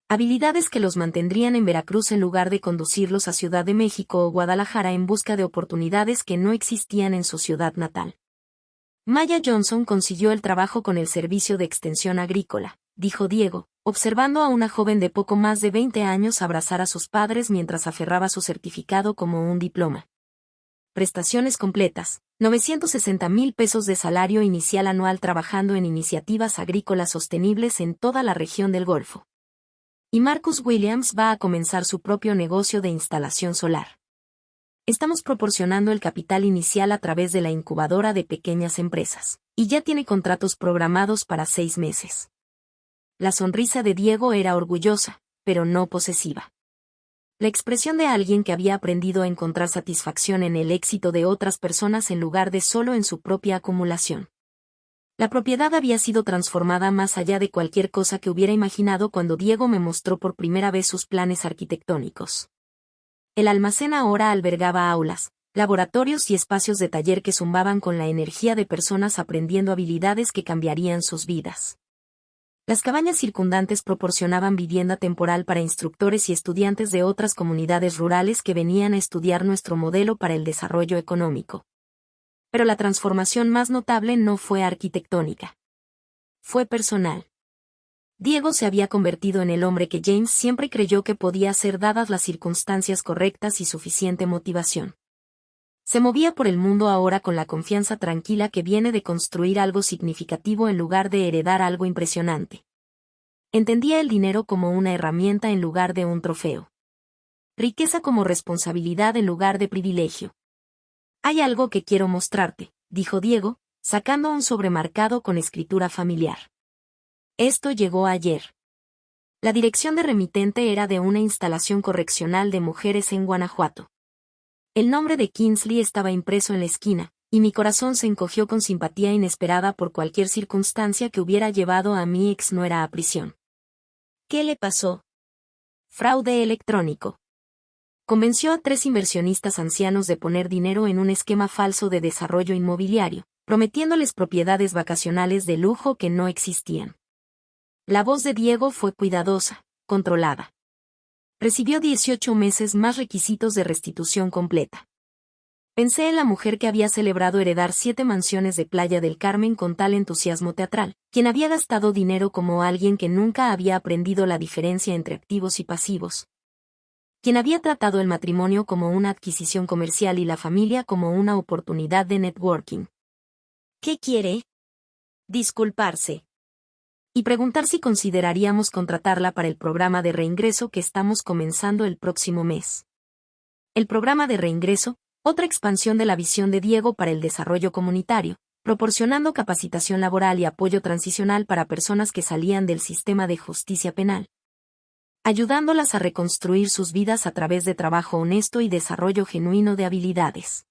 Habilidades que los mantendrían en Veracruz en lugar de conducirlos a Ciudad de México o Guadalajara en busca de oportunidades que no existían en su ciudad natal. Maya Johnson consiguió el trabajo con el Servicio de Extensión Agrícola, dijo Diego, observando a una joven de poco más de 20 años abrazar a sus padres mientras aferraba su certificado como un diploma. Prestaciones completas, 960,000 pesos de salario inicial anual trabajando en iniciativas agrícolas sostenibles en toda la región del Golfo. Y Marcus Williams va a comenzar su propio negocio de instalación solar. Estamos proporcionando el capital inicial a través de la incubadora de pequeñas empresas, y ya tiene contratos programados para 6 meses. La sonrisa de Diego era orgullosa, pero no posesiva. La expresión de alguien que había aprendido a encontrar satisfacción en el éxito de otras personas en lugar de solo en su propia acumulación. La propiedad había sido transformada más allá de cualquier cosa que hubiera imaginado cuando Diego me mostró por primera vez sus planes arquitectónicos. El almacén ahora albergaba aulas, laboratorios y espacios de taller que zumbaban con la energía de personas aprendiendo habilidades que cambiarían sus vidas. Las cabañas circundantes proporcionaban vivienda temporal para instructores y estudiantes de otras comunidades rurales que venían a estudiar nuestro modelo para el desarrollo económico. Pero la transformación más notable no fue arquitectónica. Fue personal. Diego se había convertido en el hombre que James siempre creyó que podía ser dadas las circunstancias correctas y suficiente motivación. Se movía por el mundo ahora con la confianza tranquila que viene de construir algo significativo en lugar de heredar algo impresionante. Entendía el dinero como una herramienta en lugar de un trofeo. Riqueza como responsabilidad en lugar de privilegio. Hay algo que quiero mostrarte, dijo Diego, sacando un sobremarcado con escritura familiar. Esto llegó ayer. La dirección de remitente era de una instalación correccional de mujeres en Guanajuato. El nombre de Kingsley estaba impreso en la esquina, y mi corazón se encogió con simpatía inesperada por cualquier circunstancia que hubiera llevado a mi exnuera a prisión.
¿Qué le pasó?
Fraude electrónico. Convenció a 3 inversionistas ancianos de poner dinero en un esquema falso de desarrollo inmobiliario, prometiéndoles propiedades vacacionales de lujo que no existían. La voz de Diego fue cuidadosa, controlada. Recibió 18 meses más requisitos de restitución completa. Pensé en la mujer que había celebrado heredar 7 mansiones de Playa del Carmen con tal entusiasmo teatral, quien había gastado dinero como alguien que nunca había aprendido la diferencia entre activos y pasivos, quien había tratado el matrimonio como una adquisición comercial y la familia como una oportunidad de networking.
¿Qué quiere? Disculparse.
Y preguntar si consideraríamos contratarla para el programa de reingreso que estamos comenzando el próximo mes. El programa de reingreso, otra expansión de la visión de Diego para el desarrollo comunitario, proporcionando capacitación laboral y apoyo transicional para personas que salían del sistema de justicia penal. ayudándolas a reconstruir sus vidas a través de trabajo honesto y desarrollo genuino de habilidades.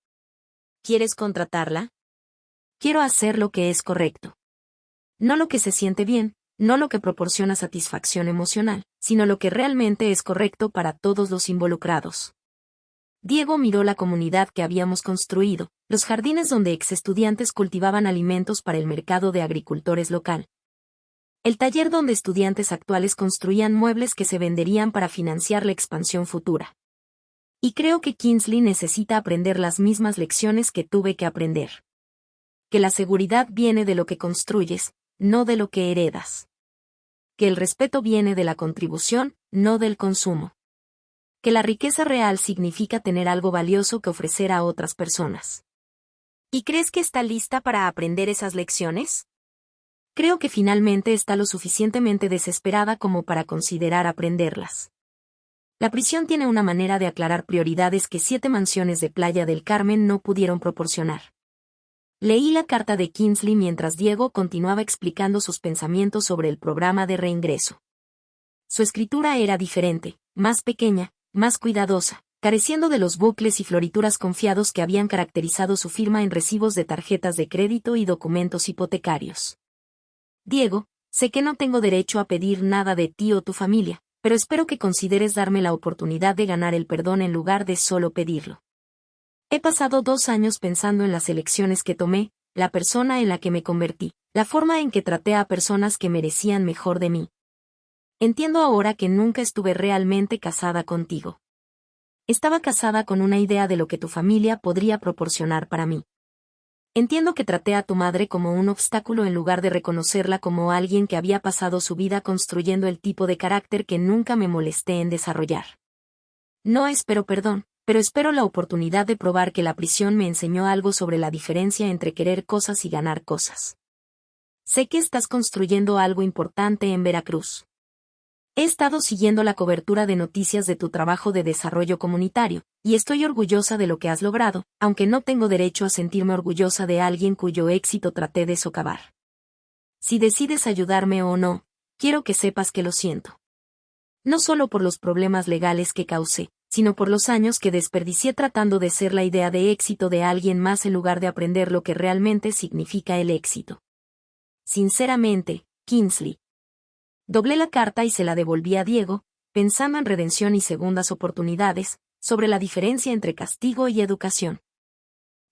¿Quieres contratarla?
Quiero hacer lo que es correcto. No lo que se siente bien, no lo que proporciona satisfacción emocional, sino lo que realmente es correcto para todos los involucrados. Diego miró la comunidad que habíamos construido, los jardines donde exestudiantes cultivaban alimentos para el mercado de agricultores local. El taller donde estudiantes actuales construían muebles que se venderían para financiar la expansión futura. Y creo que Kingsley necesita aprender las mismas lecciones que tuve que aprender. Que la seguridad viene de lo que construyes, no de lo que heredas. Que el respeto viene de la contribución, no del consumo. Que la riqueza real significa tener algo valioso que ofrecer a otras personas.
¿Y crees que está lista para aprender esas lecciones?
Creo que finalmente está lo suficientemente desesperada como para considerar aprenderlas. La prisión tiene una manera de aclarar prioridades que 7 mansiones de Playa del Carmen no pudieron proporcionar. Leí la carta de Kingsley mientras Diego continuaba explicando sus pensamientos sobre el programa de reingreso. Su escritura era diferente, más pequeña, más cuidadosa, careciendo de los bucles y florituras confiados que habían caracterizado su firma en recibos de tarjetas de crédito y documentos hipotecarios. Diego, sé que no tengo derecho a pedir nada de ti o tu familia, pero espero que consideres darme la oportunidad de ganar el perdón en lugar de solo pedirlo. He pasado 2 años pensando en las elecciones que tomé, la persona en la que me convertí, la forma en que traté a personas que merecían mejor de mí. Entiendo ahora que nunca estuve realmente casada contigo. Estaba casada con una idea de lo que tu familia podría proporcionar para mí. Entiendo que traté a tu madre como un obstáculo en lugar de reconocerla como alguien que había pasado su vida construyendo el tipo de carácter que nunca me molesté en desarrollar. No espero perdón, pero espero la oportunidad de probar que la prisión me enseñó algo sobre la diferencia entre querer cosas y ganar cosas. Sé que estás construyendo algo importante en Veracruz. He estado siguiendo la cobertura de noticias de tu trabajo de desarrollo comunitario, y estoy orgullosa de lo que has logrado, aunque no tengo derecho a sentirme orgullosa de alguien cuyo éxito traté de socavar. Si decides ayudarme o no, quiero que sepas que lo siento. No solo por los problemas legales que causé, sino por los años que desperdicié tratando de ser la idea de éxito de alguien más en lugar de aprender lo que realmente significa el éxito. Sinceramente, Kingsley. Doblé la carta y se la devolví a Diego, pensando en redención y segundas oportunidades, sobre la diferencia entre castigo y educación.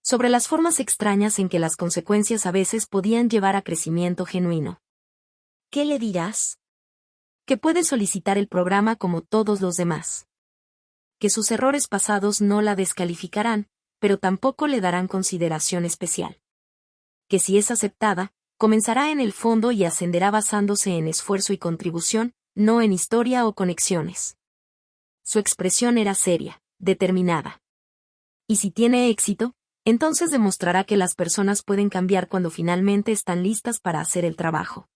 Sobre las formas extrañas en que las consecuencias a veces podían llevar a crecimiento genuino.
¿Qué le dirás?
Que puede solicitar el programa como todos los demás. Que sus errores pasados no la descalificarán, pero tampoco le darán consideración especial. Que si es aceptada, comenzará en el fondo y ascenderá basándose en esfuerzo y contribución, no en historia o conexiones. Su expresión era seria, determinada. Y si tiene éxito, entonces demostrará que las personas pueden cambiar cuando finalmente están listas para hacer el trabajo.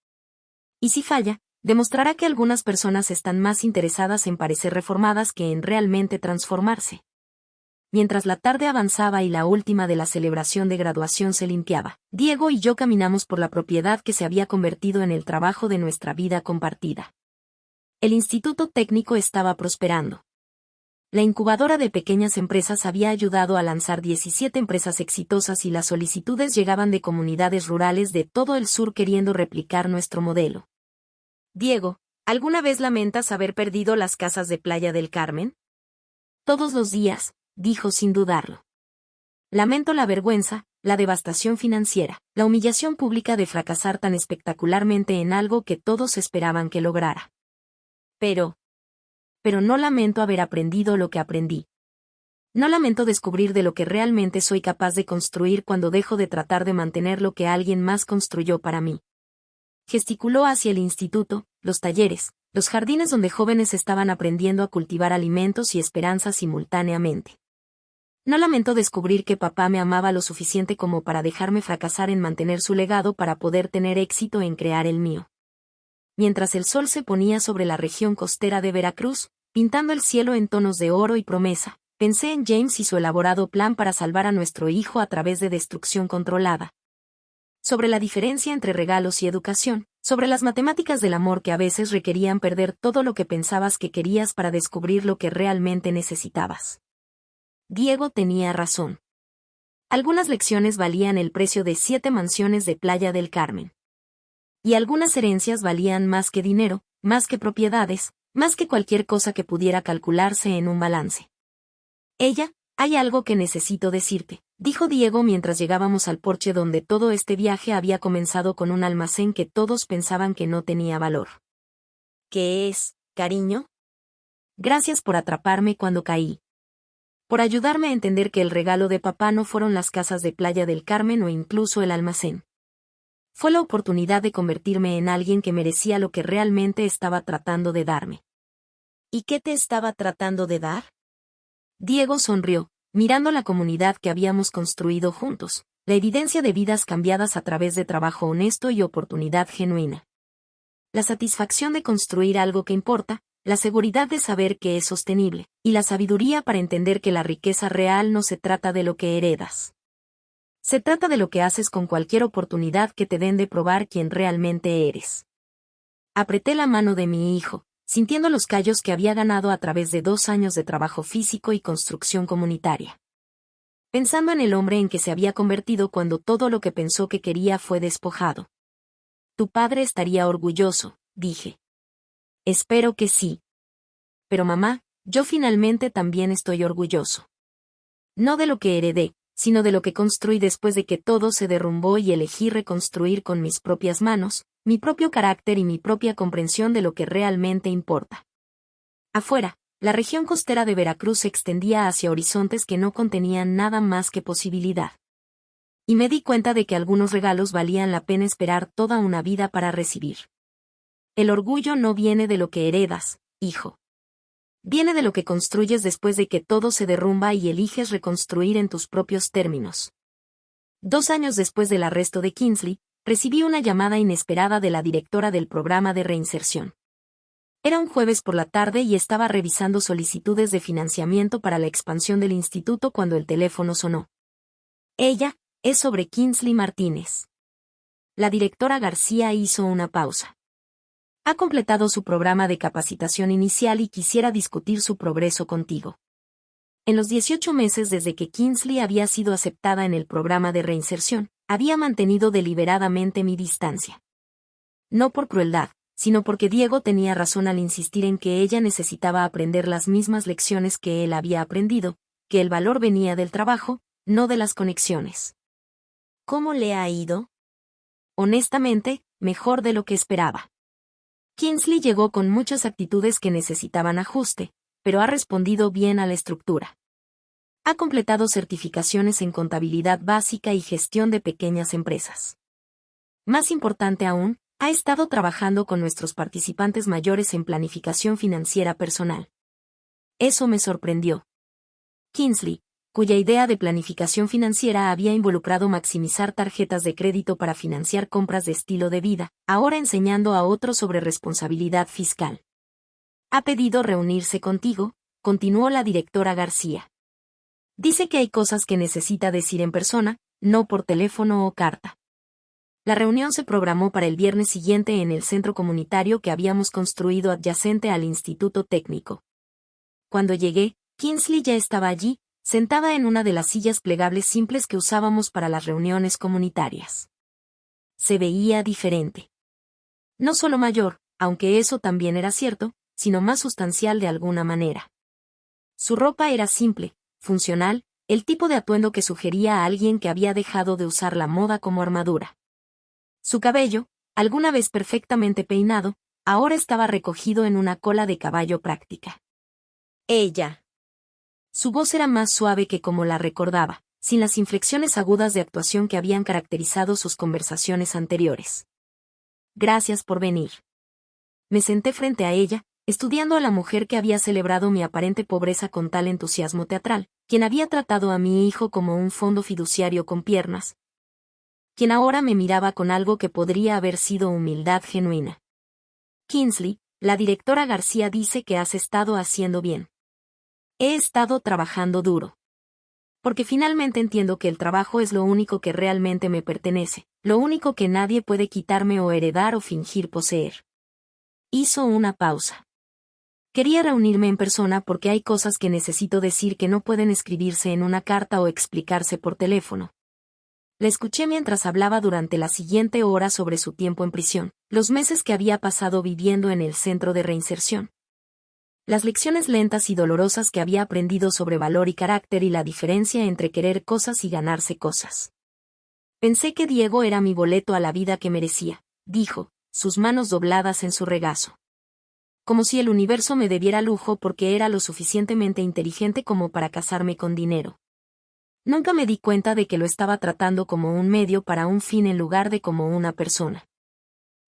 Y si falla, demostrará que algunas personas están más interesadas en parecer reformadas que en realmente transformarse. Mientras la tarde avanzaba y la última de la celebración de graduación se limpiaba, Diego y yo caminamos por la propiedad que se había convertido en el trabajo de nuestra vida compartida. El Instituto Técnico estaba prosperando. La incubadora de pequeñas empresas había ayudado a lanzar 17 empresas exitosas y las solicitudes llegaban de comunidades rurales de todo el sur queriendo replicar nuestro modelo.
Diego, ¿alguna vez lamentas haber perdido las casas de Playa del Carmen?
Todos los días, dijo sin dudarlo. Lamento la vergüenza, la devastación financiera, la humillación pública de fracasar tan espectacularmente en algo que todos esperaban que lograra. Pero no lamento haber aprendido lo que aprendí. No lamento descubrir de lo que realmente soy capaz de construir cuando dejo de tratar de mantener lo que alguien más construyó para mí. Gesticuló hacia el instituto, los talleres, los jardines donde jóvenes estaban aprendiendo a cultivar alimentos y esperanza simultáneamente. No lamento descubrir que papá me amaba lo suficiente como para dejarme fracasar en mantener su legado para poder tener éxito en crear el mío. Mientras el sol se ponía sobre la región costera de Veracruz, pintando el cielo en tonos de oro y promesa, pensé en James y su elaborado plan para salvar a nuestro hijo a través de destrucción controlada. Sobre la diferencia entre regalos y educación, Sobre las matemáticas del amor que a veces requerían perder todo lo que pensabas que querías para descubrir lo que realmente necesitabas. Diego tenía razón. Algunas lecciones valían el precio de 7 mansiones de Playa del Carmen. Y algunas herencias valían más que dinero, más que propiedades, más que cualquier cosa que pudiera calcularse en un balance. Hay algo que necesito decirte, dijo Diego mientras llegábamos al porche donde todo este viaje había comenzado con un almacén que todos pensaban que no tenía valor.
¿Qué es, cariño?
Gracias por atraparme cuando caí. Por ayudarme a entender que el regalo de papá no fueron las casas de Playa del Carmen o incluso el almacén. Fue la oportunidad de convertirme en alguien que merecía lo que realmente estaba tratando de darme.
¿Y qué te estaba tratando de dar?
Diego sonrió, mirando la comunidad que habíamos construido juntos, la evidencia de vidas cambiadas a través de trabajo honesto y oportunidad genuina. La satisfacción de construir algo que importa, la seguridad de saber que es sostenible, y la sabiduría para entender que la riqueza real no se trata de lo que heredas. Se trata de lo que haces con cualquier oportunidad que te den de probar quién realmente eres. Apreté la mano de mi hijo, sintiendo los callos que había ganado a través de 2 años de trabajo físico y construcción comunitaria. Pensando en el hombre en que se había convertido cuando todo lo que pensó que quería fue despojado. Tu padre estaría orgulloso, dije. Espero que sí. Pero mamá, yo finalmente también estoy orgulloso. No de lo que heredé, sino de lo que construí después de que todo se derrumbó y elegí reconstruir con mis propias manos, mi propio carácter y mi propia comprensión de lo que realmente importa. Afuera, la región costera de Veracruz se extendía hacia horizontes que no contenían nada más que posibilidad. Y me di cuenta de que algunos regalos valían la pena esperar toda una vida para recibir. El orgullo no viene de lo que heredas, hijo. Viene de lo que construyes después de que todo se derrumba y eliges reconstruir en tus propios términos. 2 años después del arresto de Kingsley, recibí una llamada inesperada de la directora del programa de reinserción. Era un jueves por la tarde y estaba revisando solicitudes de financiamiento para la expansión del instituto cuando el teléfono sonó. Es sobre Kingsley Martínez. La directora García hizo una pausa. Ha completado su programa de capacitación inicial y quisiera discutir su progreso contigo. En los 18 meses desde que Kingsley había sido aceptada en el programa de reinserción, había mantenido deliberadamente mi distancia. No por crueldad, sino porque Diego tenía razón al insistir en que ella necesitaba aprender las mismas lecciones que él había aprendido, que el valor venía del trabajo, no de las conexiones.
¿Cómo le ha ido?
Honestamente, mejor de lo que esperaba. Kingsley llegó con muchas actitudes que necesitaban ajuste, pero ha respondido bien a la estructura. Ha completado certificaciones en contabilidad básica y gestión de pequeñas empresas. Más importante aún, ha estado trabajando con nuestros participantes mayores en planificación financiera personal. Eso me sorprendió. Kingsley, cuya idea de planificación financiera había involucrado maximizar tarjetas de crédito para financiar compras de estilo de vida, ahora enseñando a otros sobre responsabilidad fiscal. Ha pedido reunirse contigo, continuó la directora García. Dice que hay cosas que necesita decir en persona, no por teléfono o carta. La reunión se programó para el viernes siguiente en el centro comunitario que habíamos construido adyacente al Instituto Técnico. Cuando llegué, Kingsley ya estaba allí, sentada en una de las sillas plegables simples que usábamos para las reuniones comunitarias. Se veía diferente. No solo mayor, aunque eso también era cierto, sino más sustancial de alguna manera. Su ropa era simple, funcional, el tipo de atuendo que sugería a alguien que había dejado de usar la moda como armadura. Su cabello, alguna vez perfectamente peinado, ahora estaba recogido en una cola de caballo práctica. Su voz era más suave que como la recordaba, sin las inflexiones agudas de actuación que habían caracterizado sus conversaciones anteriores. Gracias por venir. Me senté frente a ella, estudiando a la mujer que había celebrado mi aparente pobreza con tal entusiasmo teatral, quien había tratado a mi hijo como un fondo fiduciario con piernas, quien ahora me miraba con algo que podría haber sido humildad genuina. Kingsley, la directora García dice que has estado haciendo bien. He estado trabajando duro. Porque finalmente entiendo que el trabajo es lo único que realmente me pertenece, Lo único que nadie puede quitarme o heredar o fingir poseer. Hizo una pausa. Quería reunirme en persona porque hay cosas que necesito decir que no pueden escribirse en una carta o explicarse por teléfono. La escuché mientras hablaba durante la siguiente hora sobre su tiempo en prisión, los meses que había pasado viviendo en el centro de reinserción. Las lecciones lentas y dolorosas que había aprendido sobre valor y carácter y la diferencia entre querer cosas y ganarse cosas. Pensé que Diego era mi boleto a la vida que merecía, dijo, sus manos dobladas en su regazo. Como si el universo me debiera lujo porque era lo suficientemente inteligente como para casarme con dinero. Nunca me di cuenta de que lo estaba tratando como un medio para un fin en lugar de como una persona.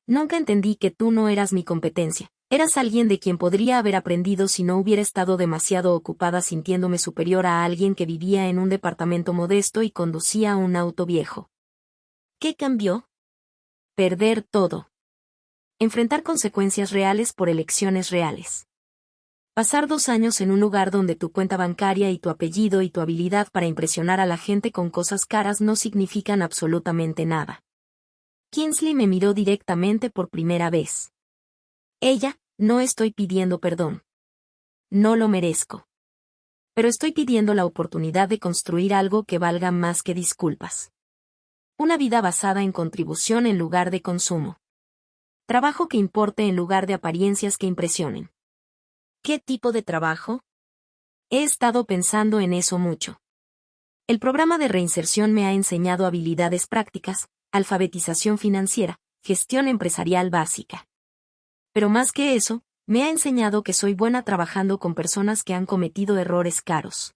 Nunca entendí que tú no eras mi competencia, eras alguien de quien podría haber aprendido si no hubiera estado demasiado ocupada sintiéndome superior a alguien que vivía en un departamento modesto y conducía un auto viejo. ¿Qué cambió? Perder todo. Enfrentar consecuencias reales por elecciones reales. Pasar 2 años en un lugar donde tu cuenta bancaria y tu apellido y tu habilidad para impresionar a la gente con cosas caras no significan absolutamente nada. Kingsley me miró directamente por primera vez. Ella, no estoy pidiendo perdón. No lo merezco. Pero estoy pidiendo la oportunidad de construir algo que valga más que disculpas. Una vida basada en contribución en lugar de consumo. Trabajo que importe en lugar de apariencias que impresionen. ¿Qué tipo de trabajo? He estado pensando en eso mucho. El programa de reinserción me ha enseñado habilidades prácticas, alfabetización financiera, gestión empresarial básica. Pero más que eso, me ha enseñado que soy buena trabajando con personas que han cometido errores caros.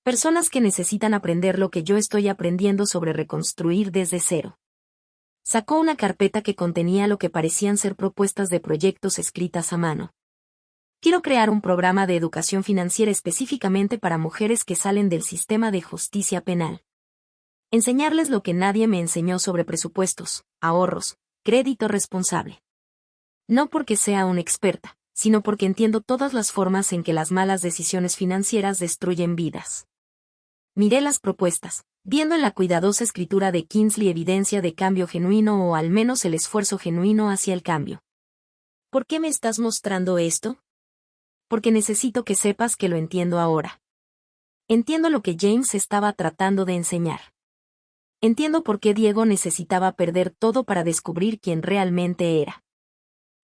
Personas que necesitan aprender lo que yo estoy aprendiendo sobre reconstruir desde cero. Sacó una carpeta que contenía lo que parecían ser propuestas de proyectos escritas a mano. Quiero crear un programa de educación financiera específicamente para mujeres que salen del sistema de justicia penal. Enseñarles lo que nadie me enseñó sobre presupuestos, ahorros, crédito responsable. No porque sea una experta, sino porque entiendo todas las formas en que las malas decisiones financieras destruyen vidas. Miré las propuestas, viendo en la cuidadosa escritura de Kingsley evidencia de cambio genuino o al menos el esfuerzo genuino hacia el cambio. ¿Por qué me estás mostrando esto? Porque necesito que sepas que lo entiendo ahora. Entiendo lo que James estaba tratando de enseñar. Entiendo por qué Diego necesitaba perder todo para descubrir quién realmente era.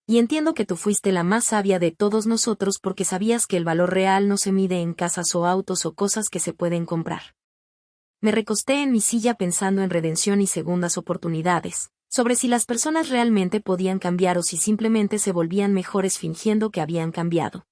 Y entiendo que tú fuiste la más sabia de todos nosotros porque sabías que el valor real no se mide en casas o autos o cosas que se pueden comprar. Me recosté en mi silla pensando en redención y segundas oportunidades, sobre si las personas realmente podían cambiar o si simplemente se volvían mejores fingiendo que habían cambiado.